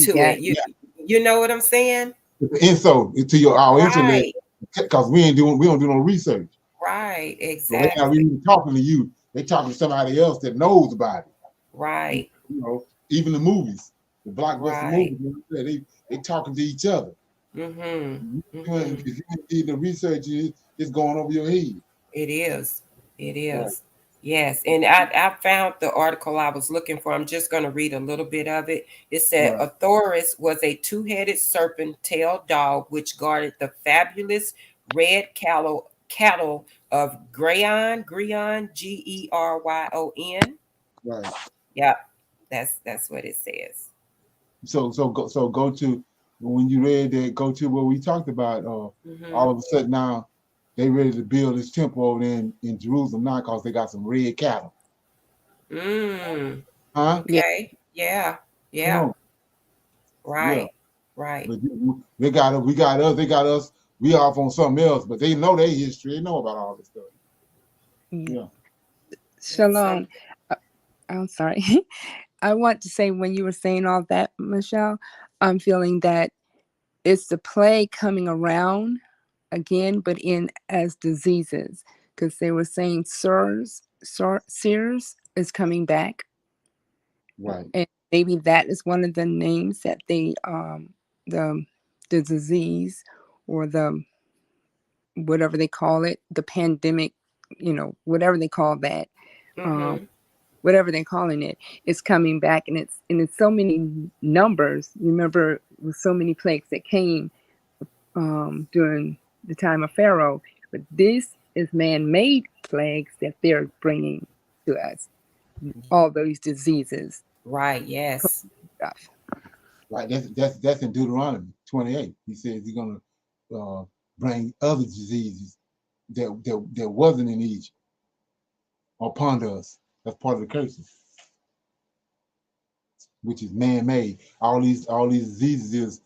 to Yeah. it. You know what I'm saying? the insult to our intellect, Right, because we don't do no research. right, So they not exactly. even talking to you. They talking to somebody else that knows about it. Right, You know, even the movies, the blockbuster right. movies, they talking to each other. Mm-hmm. If Mm-hmm. you need the research, it's going over your head. It is. It Right. is. Yes. And I found the article I was looking for. I'm just going to read a little bit of it. It said Right. Athoris was a two-headed serpent-tailed dog which guarded the fabulous red cattle of Greyon, Geryon. Right. Yep. That's what it says. So go to when you read that. Go to what we talked about. Mm-hmm. All of a sudden now they ready to build this temple over there in Jerusalem now because they got some red cattle. Mm. Huh? Yeah. Okay. Yeah. Yeah. No. Yeah. Right. Right. But they got us. We got us. They got us. We off on something else. But they know their history. They know about all this stuff. Yeah. Yeah. That's Shalom. something. Uh, I'm sorry. I want to say when you were saying all that, Michelle, I'm feeling that it's the plague coming around again, but in as diseases, because they were saying SARS is coming back, Right. and maybe that is one of the names that they the the disease or the whatever they call it, the pandemic, whatever they call that, um, Mm-hmm. whatever they're calling it, is coming back, and it's so many numbers. Remember, with so many plagues that came during the time of Pharaoh, but this is man-made plagues that they're bringing to us. All those diseases, Right. Yes. stuff. Right. That's in Deuteronomy 28. He says he's gonna bring other diseases that wasn't in Egypt upon us. That's part of the curses, which is man-made. All these diseases is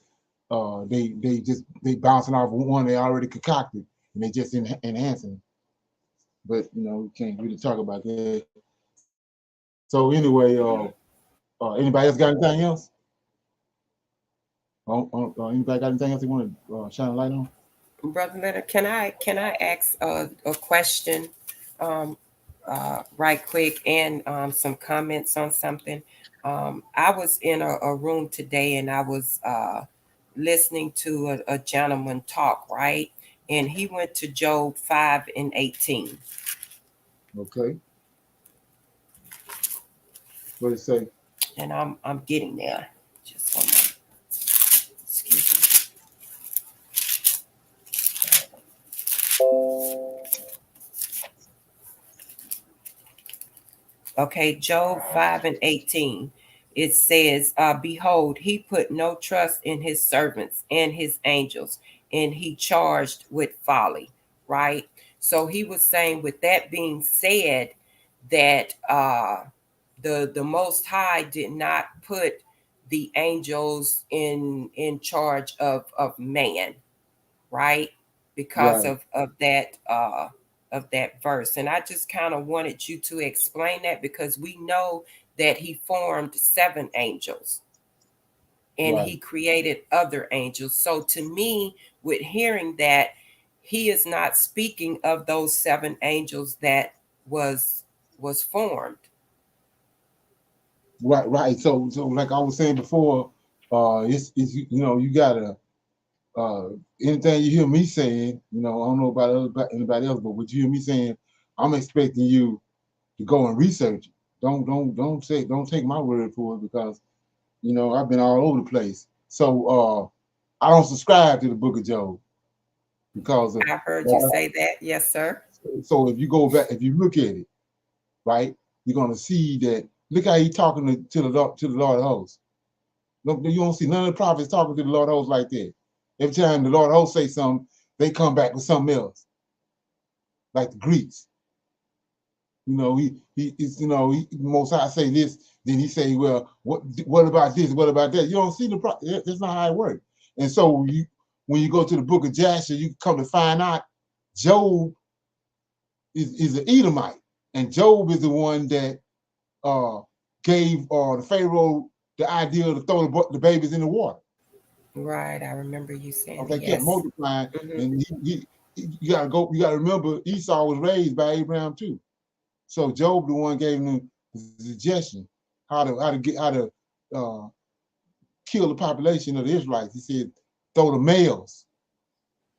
they bouncing off one they already concocted and they just enhancing. But we can't really talk about that. So anyway, Mm-hmm. anybody else got anything else? Anybody got anything else they want to shine a light on? Brother Leonard, can I ask a question, um, right quick, and some comments on something? I was in a room today, and I was listening to a gentleman talk, right? and he went to Job 5:18. Okay. What did it say? And I'm getting there. Just one moment. Excuse me. Okay, Job 5:18. It says, behold, he put no trust in his servants and his angels, and he charged with folly, right? So he was saying, with that being said, that the Most High did not put the angels in charge of man, right? Because Right. of that verse. And I just kind of wanted you to explain that, because we know that he formed 7 angels and Right. he created other angels. So to me, with hearing that, he is not speaking of those 7 angels that was formed. Right. Right. So like I was saying before, it's you know, you gotta anything you hear me saying, you know, I don't know about anybody else, but what you hear me saying, I'm expecting you to go and research it. Don't take my word for it, because you know I've been all over the place. So I don't subscribe to the Book of Job because of, I heard you say that. Yes, sir. so if you go back, if you look at it, right, you're gonna see that. Look how he talking to the Lord of hosts. No, you don't see none of the prophets talking to the Lord of hosts like that. Every time the Lord of hosts say something, they come back with something else, like the Greeks. You know, he is, you know, Most High say this, then he say, well, what about this? What about that? You don't see that's not how it works. And so when you go to the book of Jasher, you come to find out Job is an Edomite, and Job is the one that gave the Pharaoh the idea to throw the babies in the water. Right. I remember you saying They that. kept Yes. multiplying, Hmm. and you gotta go. You gotta remember Esau was raised by Abraham too. So Job, the one gave him the suggestion how to kill the population of the Israelites. He said, throw the males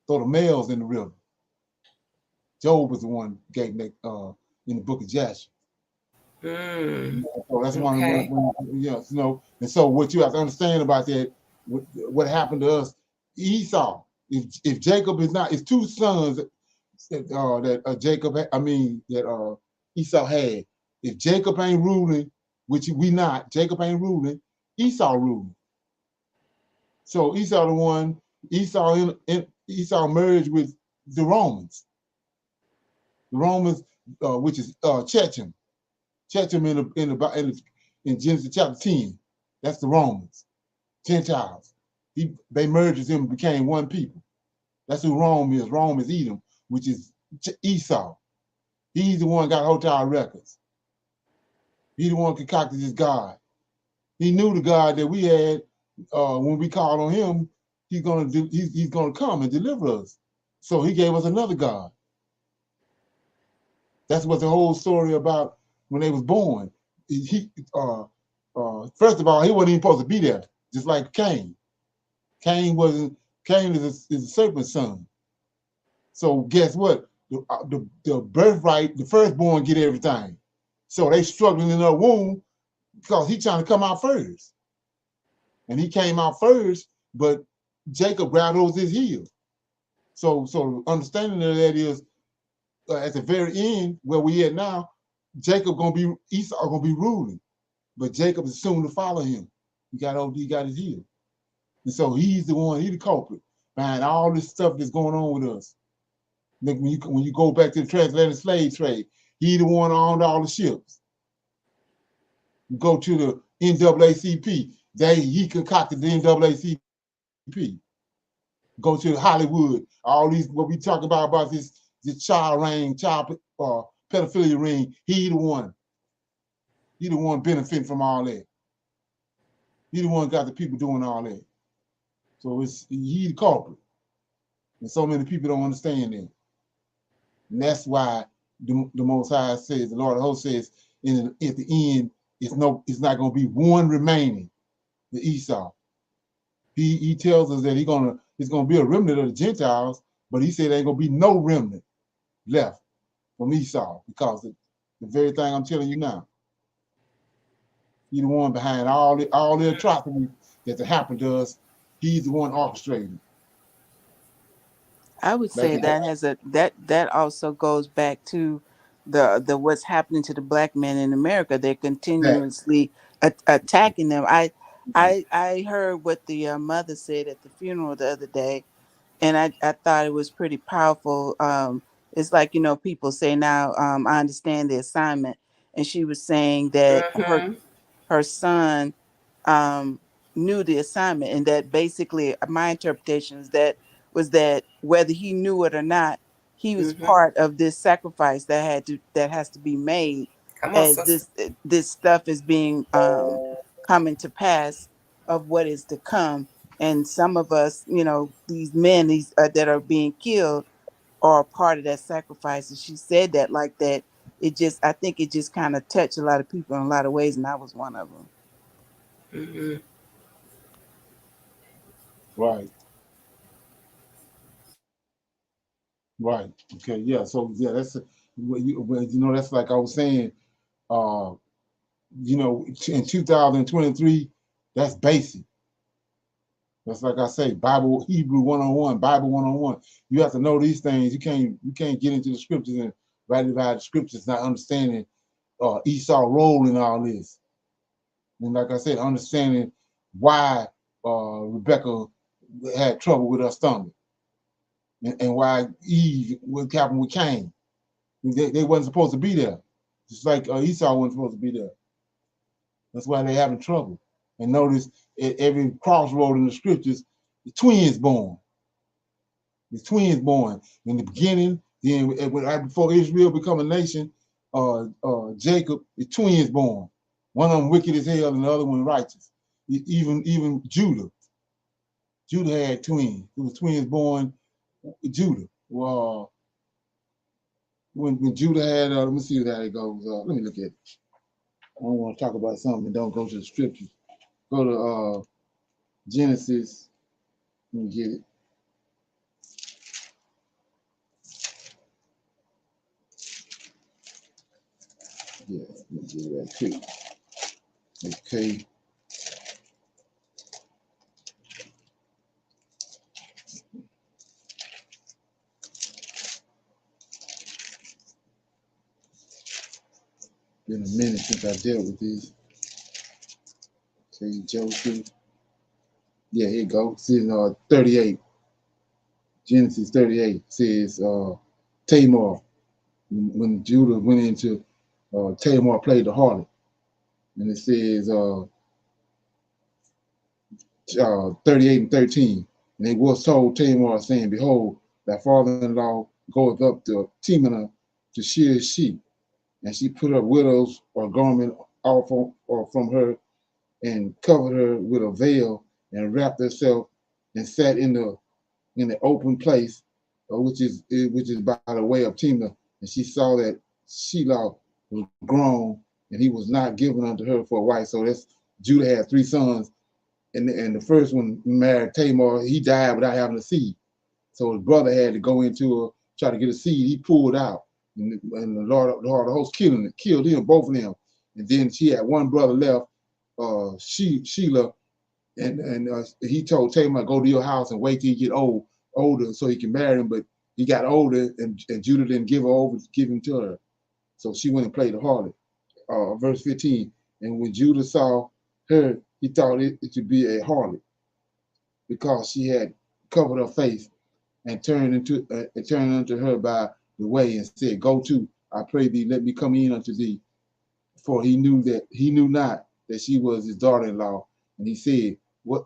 in the river. Job was the one who gave that in the book of Jasher. Mm, So that's okay. you know. And so what you have to understand about that, what happened to us, Esau. If Jacob is not, it's 2 sons that Jacob, that Esau had. If Jacob ain't ruling, which we not, Jacob ain't ruling, Esau ruling. So Esau the one, Esau merged with the Romans. The Romans, which is Chechem. Chechem in Genesis chapter 10. That's the Romans, Gentiles. They merged with them and became one people. That's who Rome is. Rome is Edom, which is Esau. He's the one got hotel records. He the one concocted this God. He knew the God that we had when we called on him. He's gonna come and deliver us. So he gave us another God. That's what the whole story about when they was born. First of all, he wasn't even supposed to be there, just like Cain. Cain wasn't. Cain is a serpent's son. So guess what? The birthright, the firstborn get everything. So they struggling in their womb because he trying to come out first. And he came out first, but Jacob grabbed over his heel. So understanding of that is at the very end where we at now, Esau gonna be ruling, but Jacob is soon to follow him. He got his heel, and so he's the culprit behind all this stuff that's going on with us. Like when you go back to the transatlantic slave trade, he the one owned all the ships. You go to the NAACP, he concocted the NAACP. Go to Hollywood, all these what we talk about this child pedophilia ring. He the one. He the one benefiting from all that. He the one got the people doing all that. So he the culprit. And so many people don't understand that. And that's why the Most High says, the Lord of hosts says, at the end, it's not going to be one remaining, the Esau. He tells us that it's going to be a remnant of the Gentiles, But he said there ain't gonna be no remnant left from Esau because of the very thing I'm telling you now. He's the one behind all the atrocities that happened to us. He's the one orchestrating. I would Like say that has a that also goes back to the what's happening to the black men in America. They're that. continuously attacking them. I heard what the mother said at the funeral the other day, and I thought it was pretty powerful. It's like, people say now, I understand the assignment, and she was saying that Mm-hmm. her son um, knew the assignment, and that basically my interpretation is that was that whether he knew it or not, he was Mm-hmm. part of this sacrifice that has to be made Come on, as sister. this stuff is being coming to pass of what is to come. And some of us, these men, these that are being killed, are a part of that sacrifice. And she said that like that. I think it just kind of touched a lot of people in a lot of ways, and I was one of them. Mm-hmm. Right, right. Okay, yeah. So yeah, that's like I was saying. Uh, in 2023, that's basic. That's like I say, Bible Hebrew 101, Bible 101. You have to know these things. You can't get into the scriptures and write about the scriptures not understanding Esau role in all this. And like I said, understanding why Rebecca had trouble with her stomach and why Eve, what happened with Cain. They wasn't supposed to be there. Just like Esau wasn't supposed to be there. That's why they're having trouble. And notice at every crossroad in the scriptures, the twins born. The twins born in the beginning. Then right before Israel become a nation, Jacob, the twins born. One of them wicked as hell, and the other one righteous. Even Judah. Judah had twins. There was twins born. Judah. Well, when Judah had, let me see how it goes. Let me look at it. I don't want to talk about something and don't go to the scriptures. Go to Genesis. Let me get it. Yeah, let me get it right quick. Okay. Been a minute since I dealt with these. Okay, Joseph. Yeah, here you go. It's in 38. Genesis 38 says Tamar. When Judah went into Tamar played the harlot. And it says 38 and 13. And it was told Tamar, saying, Behold, thy father-in-law goeth up to Timnah to shear his sheep. And she put her widow's or garment off or from her and covered her with a veil and wrapped herself and sat in the open place, which is by the way of Timnah. And she saw that Shelah was grown, and he was not given unto her for a wife. So that's Judah had three sons, and the first one married Tamar. He died without having a seed. So his brother had to go into try to get a seed. He pulled out, and the Lord of the host killed him, both of them. And then she had one brother left, Sheila, and he told Tamar, go to your house and wait till you get older so he can marry him. But he got older, and Judah didn't give him to her. So she went and played the harlot. Verse 15. And when Judah saw her, he thought it to be a harlot because she had covered her face and turned unto her by the way and said, Go to, I pray thee, let me come in unto thee. For he knew not that she was his daughter-in-law. And he said, what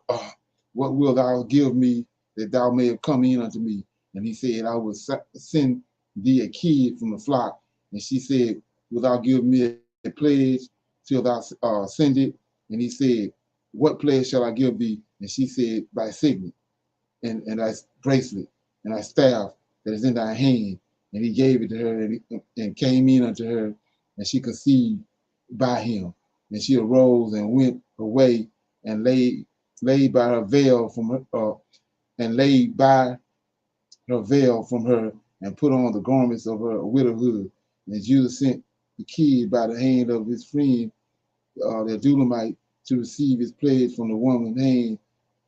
wilt thou give me that thou mayest come in unto me? And he said, I will send thee a kid from the flock. And she said, wilt thou give me a pledge till thou send it? And he said, what pledge shall I give thee? And she said, by signet and thy bracelet and thy staff that is in thy hand. And he gave it to her and came in unto her, and she conceived by him. And she arose and went away and laid by her veil from her, and laid by her veil from her and put on the garments of her widowhood. And Judah sent the kid by the hand of his friend, the Dulamite, to receive his pledge from the woman's hand,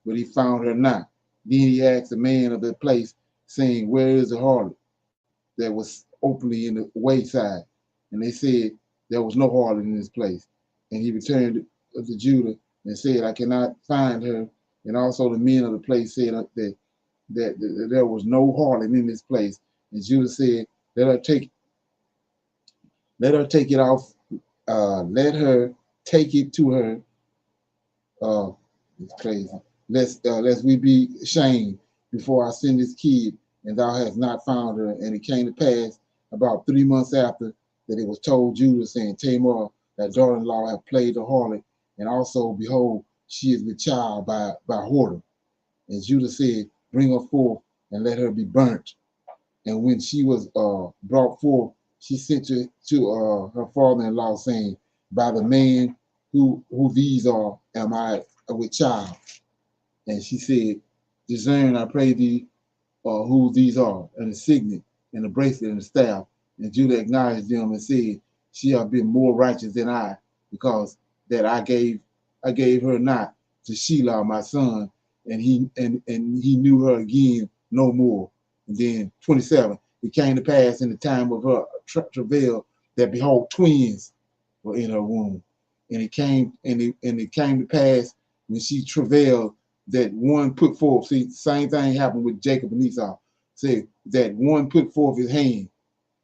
but he found her not. Then he asked the man of the place, saying, where is the harlot that was openly in the wayside? And they said, there was no harlot in this place. And he returned to Judah and said, I cannot find her. And also the men of the place said that there was no harlot in this place. And Judah said, let her take it off. Let her take it to her. It's crazy. Lest we be ashamed before I send this kid, and thou hast not found her. And it came to pass about 3 months after that it was told Judah, saying, Tamar, thy daughter-in-law, hath played the harlot, and also, behold, she is with child by whoredom. And Judah said, bring her forth and let her be burnt. And when she was brought forth, she sent to her father-in-law, saying, by the man who these are, am I with child? And she said, discern, I pray thee, who these are, and the signet, and the bracelet, and the staff. And Judah acknowledged them and said, she hath been more righteous than I, because that I gave her not to Shelah my son, and he knew her again no more. And then 27, it came to pass in the time of her travail that behold, twins were in her womb. And it came to pass when she travailed that one put forth. See, same thing happened with Jacob and Esau. Say that one put forth his hand,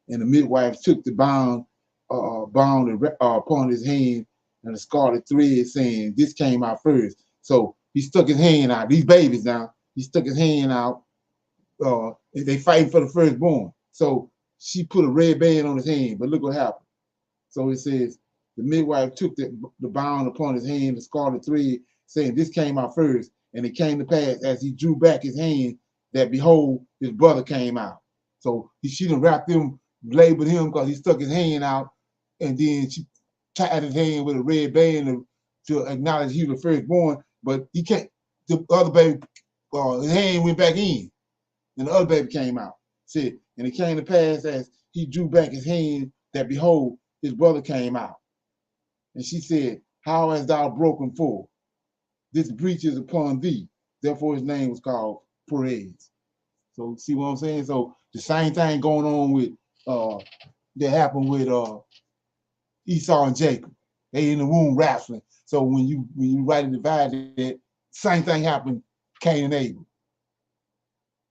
and the midwife took the bound upon his hand and the scarlet thread, saying, this came out first. So he stuck his hand out. These babies now, he stuck his hand out. They fighting for the firstborn. So she put a red band on his hand, but look what happened. So it says, the midwife took the bound upon his hand, the scarlet thread, saying, this came out first. And it came to pass as he drew back his hand that behold, his brother came out. So she done wrapped him, labeled him because he stuck his hand out, and then she tied his hand with a red band to acknowledge he was the firstborn, but he can't, the other baby, his hand went back in, and the other baby came out. See, and it came to pass as he drew back his hand that behold, his brother came out. And she said, how hast thou broken forth? This breach is upon thee. Therefore his name was called Perez. So see what I'm saying? So the same thing going on with that happened with Esau and Jacob. They in the womb wrestling. So when you write and divide that, same thing happened Cain and Abel.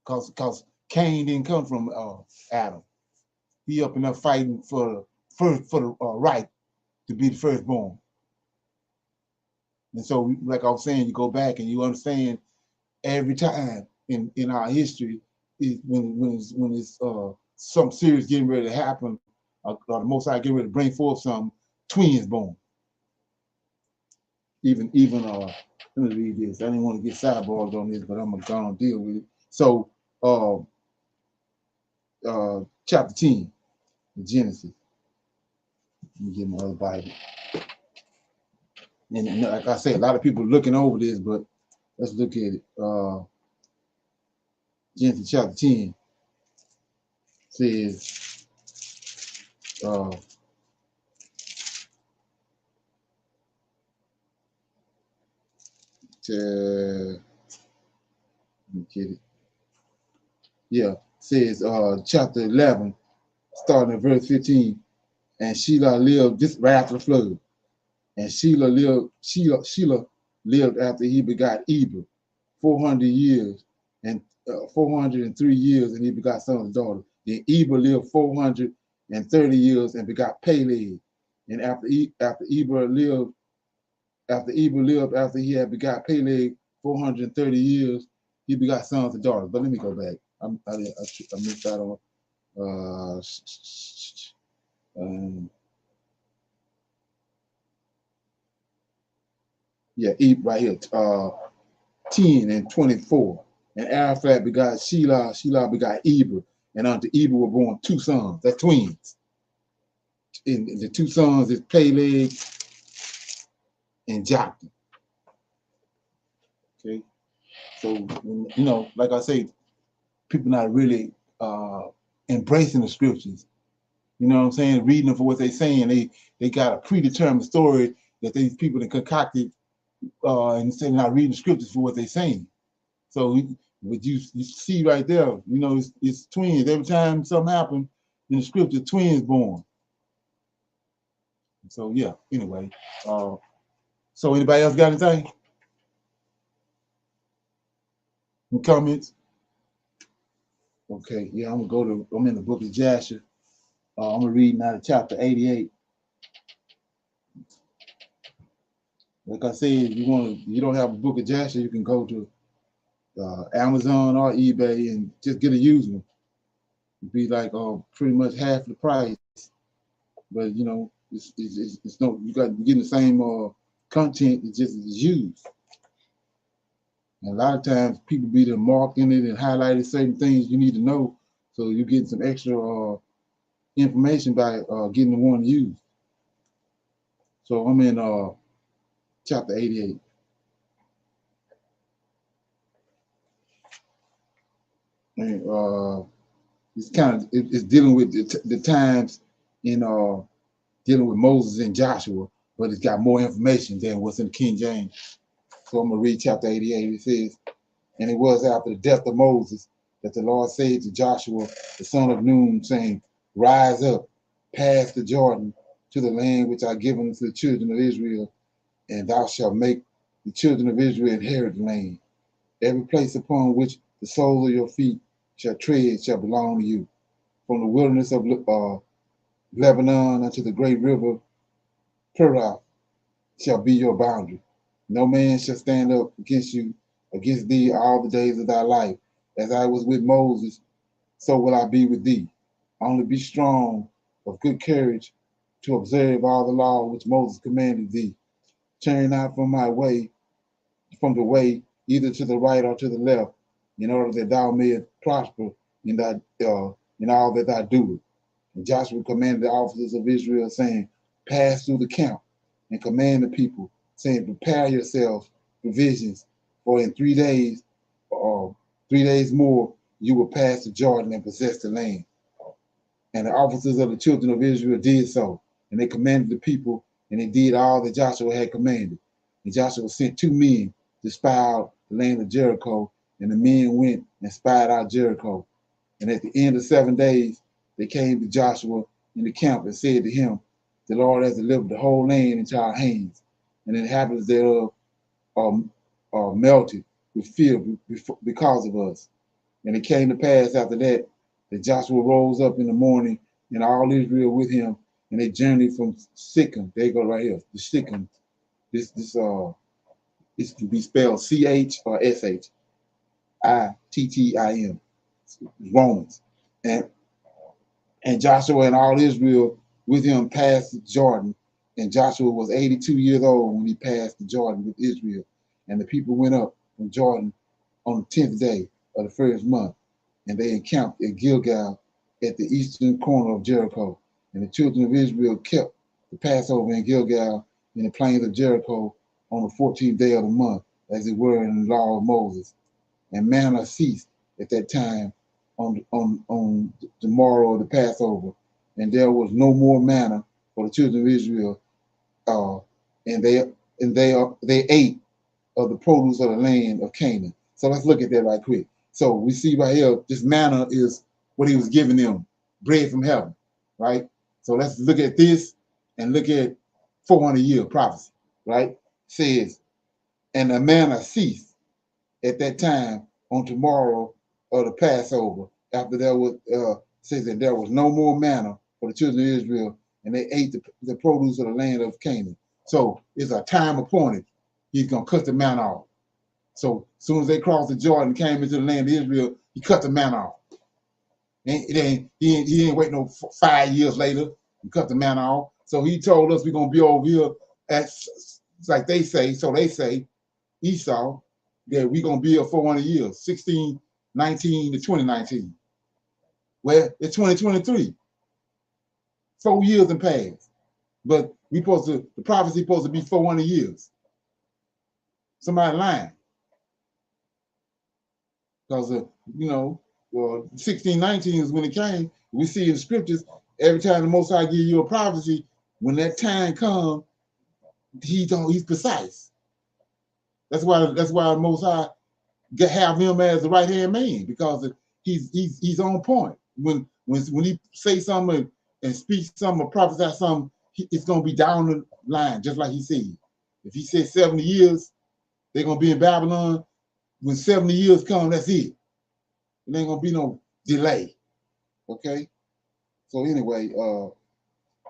Because Cain didn't come from Adam. He up and up fighting for the right to be the firstborn. And so, like I was saying, you go back and you understand every time in our history, when it's something serious getting ready to happen, or the Most High getting ready to bring forth something, twins born. Even let me read this. I didn't want to get sidebarred on this, but I'm gonna go and deal with it. So chapter 10, Genesis. Let me get my other Bible. And like I said, a lot of people looking over this, but let's look at it. Genesis chapter 10 says, let me get it. Yeah, says chapter 11, starting at verse 15. And Shelah lived just right after the flood. And Shelah lived after he begot Eber 400 years and 403 years, and he begot sons and daughters. Then Eber lived 430 years and begot Peleg. And after Eber lived, after he had begot Peleg 430 years, he begot sons and daughters. But let me go back. I missed out on yeah, right here, 10 and 24. And Araphat begot Shelah begot Eber, and unto Eber were born two sons. That's twins. And the two sons is Peleg and Joktan. Okay, so like I say, people not really embracing the scriptures. You know what I'm saying? Reading them for what they're saying. They got a predetermined story that these people have concocted, and instead of not reading the scriptures for what they're saying. So what you see right there, you know, it's twins. Every time something happens in the scripture, twins born. So yeah. Anyway, so anybody else got anything? Any comments? Okay, yeah, I'm in the book of Jasher. I'm gonna read now chapter 88. Like I said, you don't have a book of Jasher, you can go to Amazon or eBay and just get a used one. It'd be like pretty much half the price, but you know it's no you're getting the same content. It's just it's used. And a lot of times people be there marking it and highlighting certain things you need to know, so you get some extra information by getting the one used. So I'm in chapter 88. And it's dealing with the times in dealing with Moses and Joshua, but it's got more information than what's in King James. So I'm gonna read chapter 88. It says, "And it was after the death of Moses that the Lord said to Joshua, the son of Nun, saying, Rise up, pass the Jordan to the land which I give unto the children of Israel, and thou shalt make the children of Israel inherit the land. Every place upon which the soles of your feet shall tread shall belong to you. From the wilderness of Lebanon unto the great river Perath shall be your boundary. No man shall stand up against thee all the days of thy life. As I was with Moses, so will I be with thee. Only be strong of good courage to observe all the law which Moses commanded thee. Turn not from the way, either to the right or to the left, in order that thou mayest prosper in all that thou doest. And Joshua commanded the officers of Israel, saying, Pass through the camp and command the people, saying, Prepare yourselves provisions, for in 3 days, or 3 days more, you will pass the Jordan and possess the land. And the officers of the children of Israel did so, and they commanded the people, and they did all that Joshua had commanded. And Joshua sent 2 men to spy out the land of Jericho, and the men went and spied out Jericho. And at the end of 7 days, they came to Joshua in the camp and said to him, The Lord has delivered the whole land into our hands, and the inhabitants thereof are melted with fear because of us. And it came to pass after that Joshua rose up in the morning, and all Israel with him, and they journeyed from Shechem. There you go right here, the Shechem. This can be spelled CH or SHITTIM. Romans. And Joshua and all Israel with him passed the Jordan. And Joshua was 82 years old when he passed the Jordan with Israel. And the people went up from Jordan on the 10th day of the first month. And they encamped at Gilgal at the eastern corner of Jericho. And the children of Israel kept the Passover in Gilgal in the plains of Jericho on the 14th day of the month, as it were in the law of Moses. And manna ceased at that time on the morrow of the Passover, and there was no more manna for the children of Israel, and they ate of the produce of the land of Canaan. So let's look at that right quick. So we see right here, this manna is what he was giving them, bread from heaven, right? So let's look at this and look at 400-year prophecy, right? It says, and the manna ceased at that time on tomorrow of the Passover, after there was says that there was no more manna for the children of Israel, and they ate the produce of the land of Canaan. So it's a time appointed. He's gonna cut the manna off. So as soon as they crossed the Jordan and came into the land of Israel, he cut the manna off. He ain't waiting no 5 years later. He cut the manna off. So he told us we're gonna be over here at, like they say, Esau, that we're gonna be here 400 years, 1619 to 2019. Well, it's 2023. 4 years and passed. But the prophecy supposed to be 400 years. Somebody lying. Because Well, 1619 is when it came. We see in the scriptures, every time the Most High give you a prophecy, when that time comes, he's precise. That's why the Most High have him as the right hand man, because he's on point. When he say something and speak something or prophesy something, it's gonna be down the line, just like he said. If he said 70 years, they're gonna be in Babylon. When 70 years come, that's it. It ain't gonna be no delay. Okay. So anyway,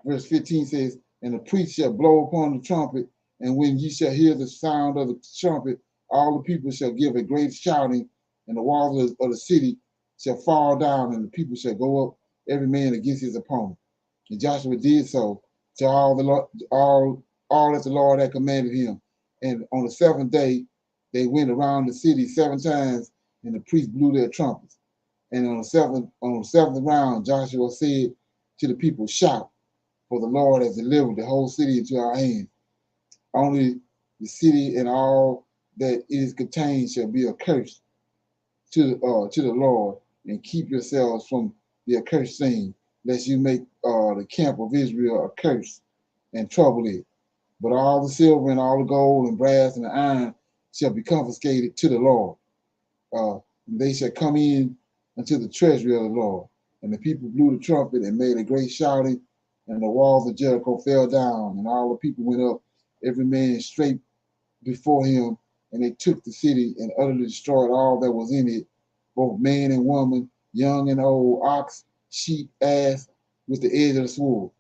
verse 15 says, and the priest shall blow upon the trumpet, and when ye shall hear the sound of the trumpet, all the people shall give a great shouting, and the walls of the city shall fall down, and the people shall go up, every man against his opponent. And Joshua did so to all that the Lord had commanded him. And on the seventh day, they went around the city 7 times, and the priests blew their trumpets. And on the seventh round, Joshua said to the people, shout, for the Lord has delivered the whole city into our hands. Only the city and all that it is contained shall be accursed to the Lord, and keep yourselves from the accursed thing, lest you make the camp of Israel accursed and trouble it. But all the silver and all the gold and brass and the iron shall be confiscated to the Lord. They shall come in unto the treasury of the Lord. And the people blew the trumpet and made a great shouting, and the walls of Jericho fell down, and all the people went up, every man straight before him, and they took the city and utterly destroyed all that was in it, both man and woman, young and old, ox, sheep, ass, with the edge of the sword.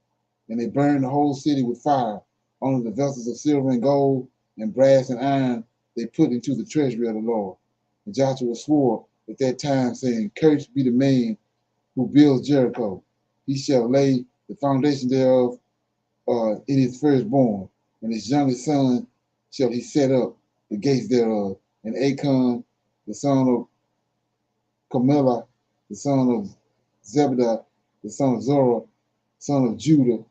And they burned the whole city with fire. Only the vessels of silver and gold and brass and iron they put into the treasury of the Lord. And Joshua swore at that time, saying, cursed be the man who builds Jericho. He shall lay the foundation thereof in his firstborn, and his youngest son shall he set up the gates thereof. And Achan, the son of Carmela, the son of Zebediah, the son of Zorah, son of Judah,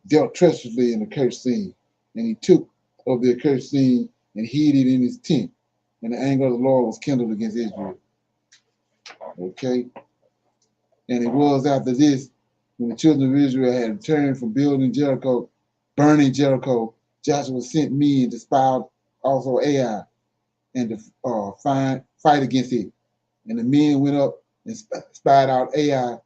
dealt treacherously in the cursed thing. And he took of the accursed thing and hid it in his tent. And the anger of the Lord was kindled against Israel. Okay. And it was after this, when the children of Israel had returned from building Jericho, burning Jericho, Joshua sent men to spy out also Ai and to fight against it. And the men went up and spied out Ai,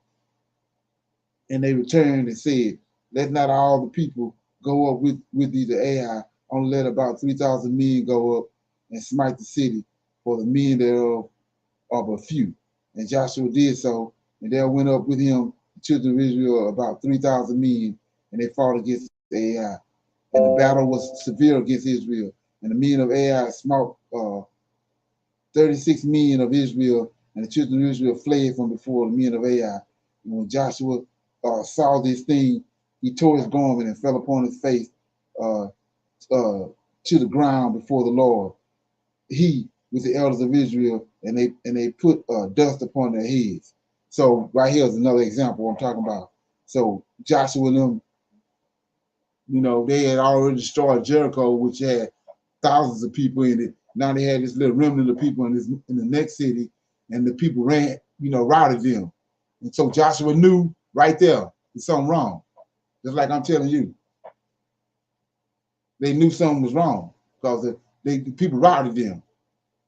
and they returned and said, let not all the people go up with thee to Ai, only let about 3,000 men go up and smite the city, for the men thereof are but few. And Joshua did so, and there went up with him the children of Israel about 3,000 men, and they fought against Ai. And the battle was severe against Israel. And the men of Ai smote 36 men of Israel, and the children of Israel fled from before the men of Ai. And when Joshua saw this thing, he tore his garment and fell upon his face to the ground before the Lord. He with the elders of Israel, and they put dust upon their heads. So right here is another example I'm talking about. So Joshua and them, they had already destroyed Jericho, which had thousands of people in it. Now they had this little remnant of people in the next city, and the people routed them. And so Joshua knew right there there's something wrong. Just like I'm telling you. They knew something was wrong because the people routed them.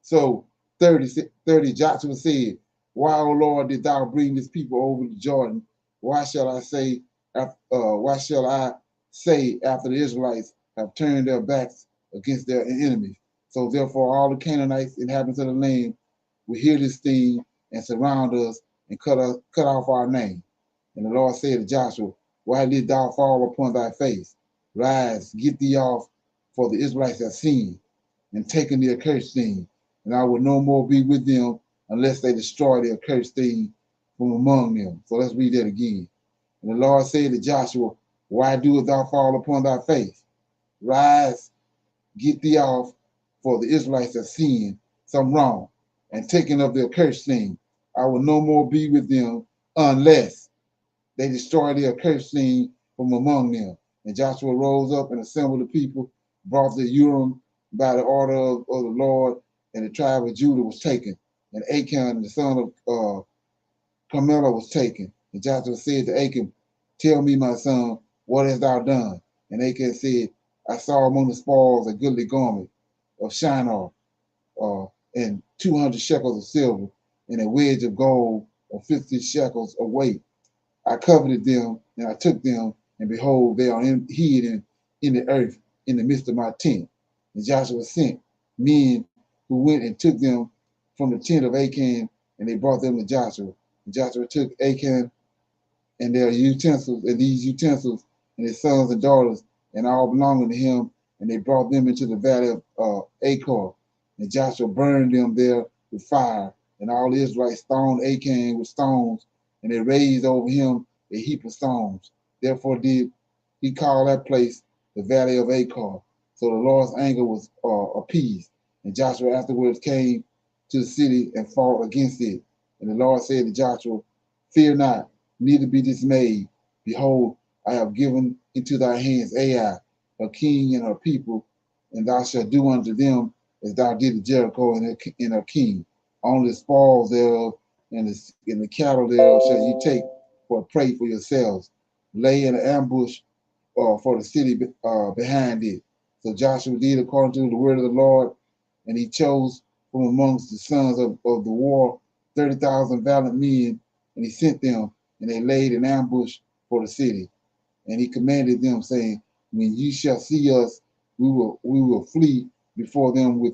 So 30 Joshua said, why, O Lord, did thou bring this people over the Jordan? Why shall I say after the Israelites have turned their backs against their enemies? So therefore all the Canaanites, inhabitants of the land, will hear this thing and surround us and cut off our name. And the Lord said to Joshua, why did thou fall upon thy face? Rise, get thee off, for the Israelites have sinned and taken the accursed thing, and I will no more be with them unless they destroy the accursed thing from among them. So let's read that again. And the Lord said to Joshua, why doest thou fall upon thy face? Rise, get thee off, for the Israelites have sinned some wrong and taken of the accursed thing. I will no more be with them unless they destroy the accursed thing from among them. And Joshua rose up and assembled the people, brought the Urim by the order of the Lord, and the tribe of Judah was taken. And Achan, the son of Carmela was taken. And Joshua said to Achan, tell me, my son, what hast thou done? And Achan said, I saw among the spoils a goodly garment of Shinar, and 200 shekels of silver, and a wedge of gold of 50 shekels of weight. I coveted them, and I took them, and behold, they are hid in the earth in the midst of my tent. And Joshua sent men who went and took them from the tent of Achan, and they brought them to Joshua. And Joshua took Achan and their utensils, and these utensils, and his sons and daughters, and all belonging to him, and they brought them into the valley of Achor. And Joshua burned them there with fire, and all the Israelites stoned Achan with stones, and they raised over him a heap of stones. Therefore did he call that place the valley of Achor. So the Lord's anger was appeased. And Joshua afterwards came to the city and fought against it. And the Lord said to Joshua, fear not, neither be dismayed. Behold, I have given into thy hands Ai, her king and her people, and thou shalt do unto them as thou did to Jericho and her king. Only the spoils thereof and the cattle thereof shall you take for a prey for yourselves. Lay in an ambush for the city behind it. So Joshua did according to the word of the Lord, and he chose from amongst the sons of the war 30,000 valiant men, and he sent them, and they laid an ambush for the city. And he commanded them, saying, when you shall see us, we will flee before them with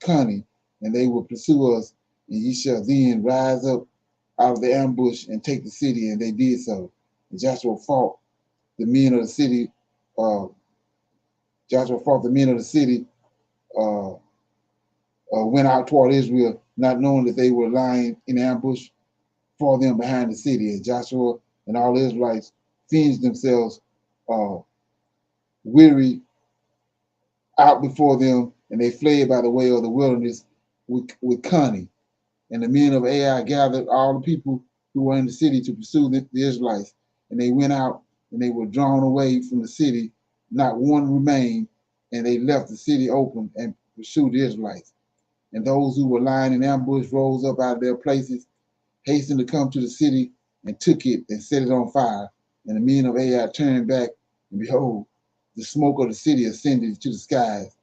cunning, and they will pursue us, and ye shall then rise up out of the ambush and take the city. And they did so. And Joshua fought the men of the city. Uh, Joshua fought the men of the city, went out toward Israel, not knowing that they were lying in ambush for them behind the city. And Joshua and all the Israelites finished themselves weary out before them, and they fled by the way of the wilderness with cunning. And the men of Ai gathered all the people who were in the city to pursue the Israelites. And they went out, and they were drawn away from the city. Not one remained, and they left the city open and pursued the Israelites. And those who were lying in ambush rose up out of their places, hastened to come to the city, and took it and set it on fire. And the men of Ai turned back, and behold, the smoke of the city ascended to the skies,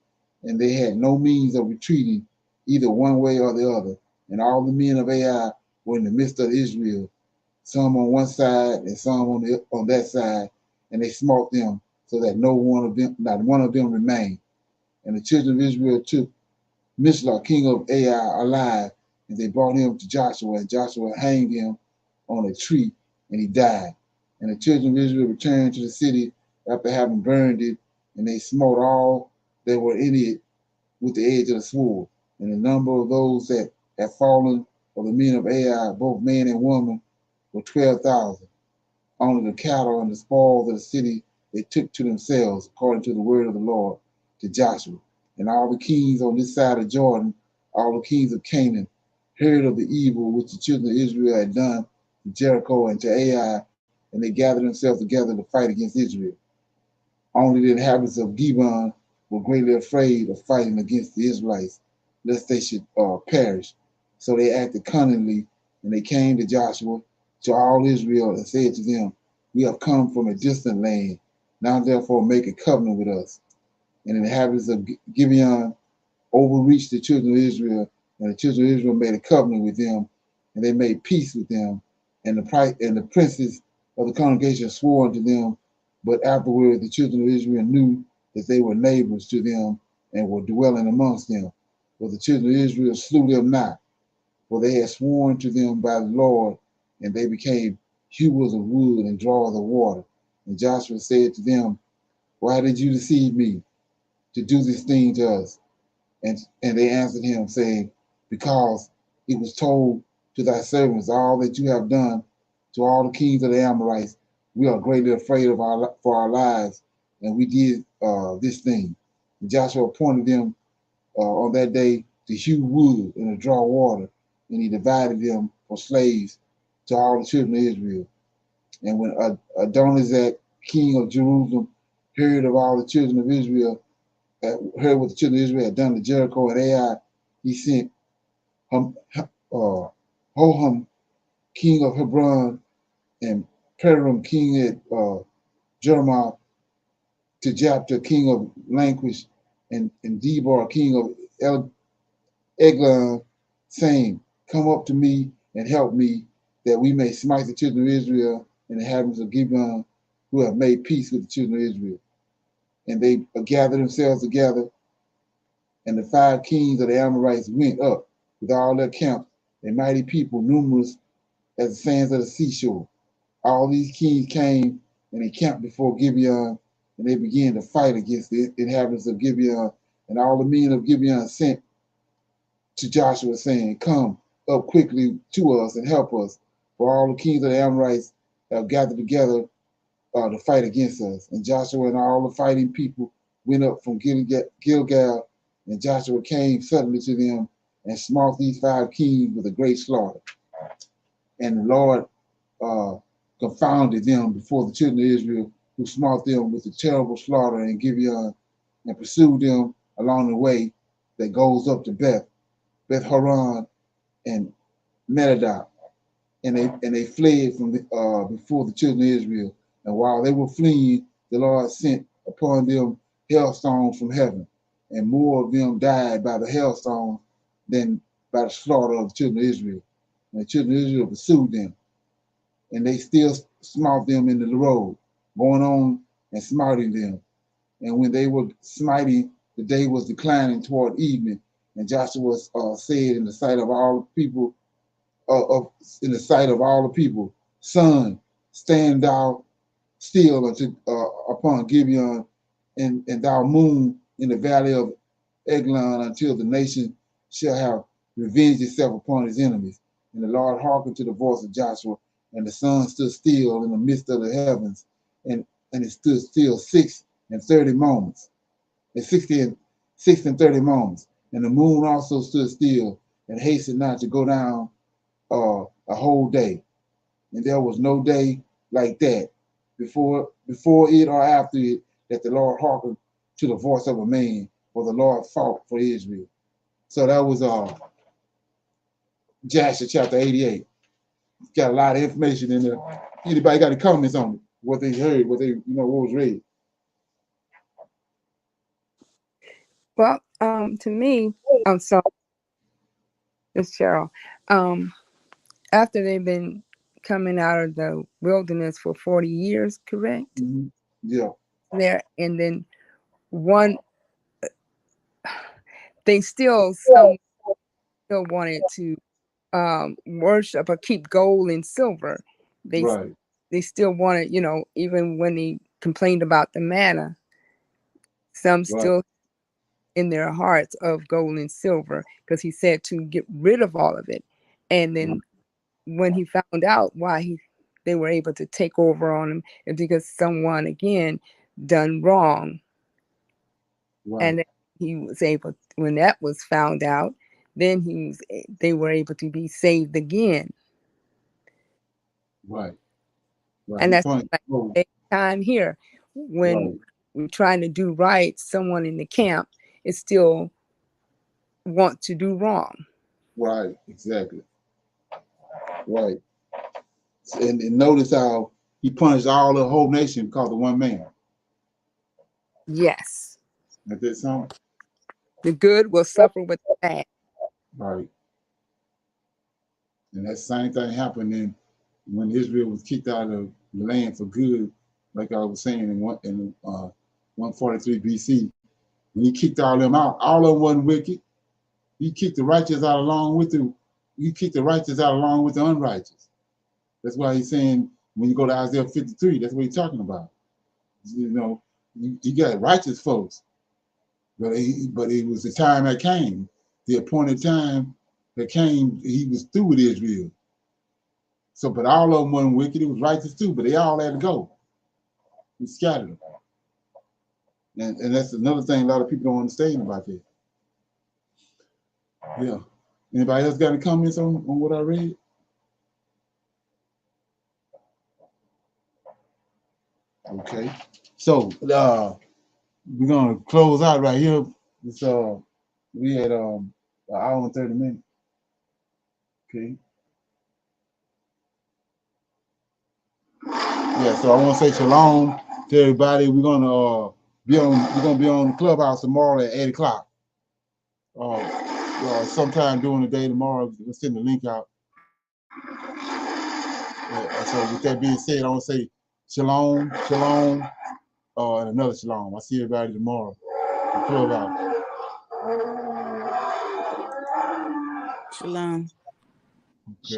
and they had no means of retreating either one way or the other. And all the men of Ai were in the midst of Israel, some on one side and some on that side, and they smote them, so that not one of them remained. And the children of Israel took Mishlah, king of Ai, alive, and they brought him to Joshua, and Joshua hanged him on a tree, and he died. And the children of Israel returned to the city after having burned it, and they smote all that were in it with the edge of the sword. And the number of those that had fallen of the men of Ai, both man and woman, were 12,000. Only the cattle and the spoils of the city they took to themselves, according to the word of the Lord to Joshua. And all the kings on this side of Jordan, all the kings of Canaan, heard of the evil which the children of Israel had done to Jericho and to Ai, and they gathered themselves together to fight against Israel. Only the inhabitants of Gibeon were greatly afraid of fighting against the Israelites, lest they should perish. So they acted cunningly, and they came to Joshua, to all Israel, and said to them, we have come from a distant land. Now therefore make a covenant with us. And the inhabitants of Gibeon overreached the children of Israel, and the children of Israel made a covenant with them, and they made peace with them. And the princes of the congregation swore unto them, but afterward the children of Israel knew that they were neighbors to them and were dwelling amongst them. But the children of Israel slew them not, for they had sworn to them by the Lord, and they became hewers of wood and drawers of water. And Joshua said to them, why did you deceive me to do this thing to us? And they answered him, saying, because it was told to thy servants all that you have done to all the kings of the Amorites. We are greatly afraid for our lives, and we did this thing. And Joshua appointed them on that day to hew wood and to draw water, and he divided them for slaves to all the children of Israel. And when Adonizak, king of Jerusalem, heard of all the children of Israel, heard what the children of Israel had done to Jericho and Ai, he sent Hoham, king of Hebron, and Peram, king at Jeremiah, to Japta, king of Lanquish, and Debar, king of Eglon, saying, come up to me and help me, that we may smite the children of Israel and the inhabitants of Gibeon, who have made peace with the children of Israel. And they gathered themselves together, and the 5 kings of the Amorites went up with all their camps, a mighty people, numerous as the sands of the seashore. All these kings came and encamped before Gibeon, and they began to fight against the inhabitants of Gibeon. And all the men of Gibeon sent to Joshua, saying, come up quickly to us and help us, for all the kings of the Amorites have gathered together to fight against us. And Joshua and all the fighting people went up from Gilgal, and Joshua came suddenly to them and smote these 5 kings with a great slaughter. And the Lord confounded them before the children of Israel, who smote them with a terrible slaughter in Gibeon, and pursued them along the way that goes up to Beth Horon and Medadah, and they fled from before the children of Israel. And while they were fleeing, the Lord sent upon them hailstones from heaven, and more of them died by the hailstones than by the slaughter of the children of Israel. And the children of Israel pursued them, and they still smote them in the road, going on and smiting them. And when they were smiting, the day was declining toward evening. And Joshua said in the sight of all the people, son, stand thou still upon Gibeon, and thou moon in the valley of Eglon, until the nation shall have revenged itself upon his enemies. And the Lord hearkened to the voice of Joshua, and the sun stood still in the midst of the heavens, and it stood still 6 and 30 moments, and 6 and 30 moments. And the moon also stood still and hastened not to go down a whole day. And there was no day like that before it or after it, that the Lord hearkened to the voice of a man, for the Lord fought for Israel. So that was Joshua chapter 88. It's got a lot of information in there. Anybody got any comments on it? What they heard, what was read? Well, to me, I'm sorry, it's Cheryl. After they've been coming out of the wilderness for 40 years, correct? Mm-hmm. Yeah. There, and then one, they some still wanted to worship or keep gold and silver. Right. They still wanted, even when he complained about the manna, some Right. still in their hearts of gold and silver, because he said to get rid of all of it. And then when he found out why they were able to take over on him, it's because someone again done wrong. Right. And he was able, when that was found out, then they were able to be saved again. Right. Right. And that's like time here, when we're trying to do right, someone in the camp is still want to do wrong. Right, exactly. Right. And notice how he punished all the whole nation because of one man. Yes. Is that something? The good will suffer with the bad. Right. And that same thing happened when Israel was kicked out of the land for good, like I was saying in 143 BC. When he kicked all them out, all of them wasn't wicked. He kicked the righteous out along with the unrighteous. That's why he's saying, when you go to Isaiah 53, that's what he's talking about. You got righteous folks, but it was the time that came, the appointed time that came, he was through with Israel. So, but all of them weren't wicked, it was righteous too, but they all had to go. He scattered them. And that's another thing a lot of people don't understand about that. Yeah. Anybody else got any comments on what I read? Okay. So we're gonna close out right here. It's we had an hour and 30 minutes. Okay. Yeah, so I want to say shalom to everybody. We're gonna be on the clubhouse tomorrow at 8 o'clock. Sometime during the day tomorrow, we'll send the link out. So with that being said, I want to say shalom, shalom, and another shalom. I'll see everybody tomorrow. The clubhouse. Shalom. Okay.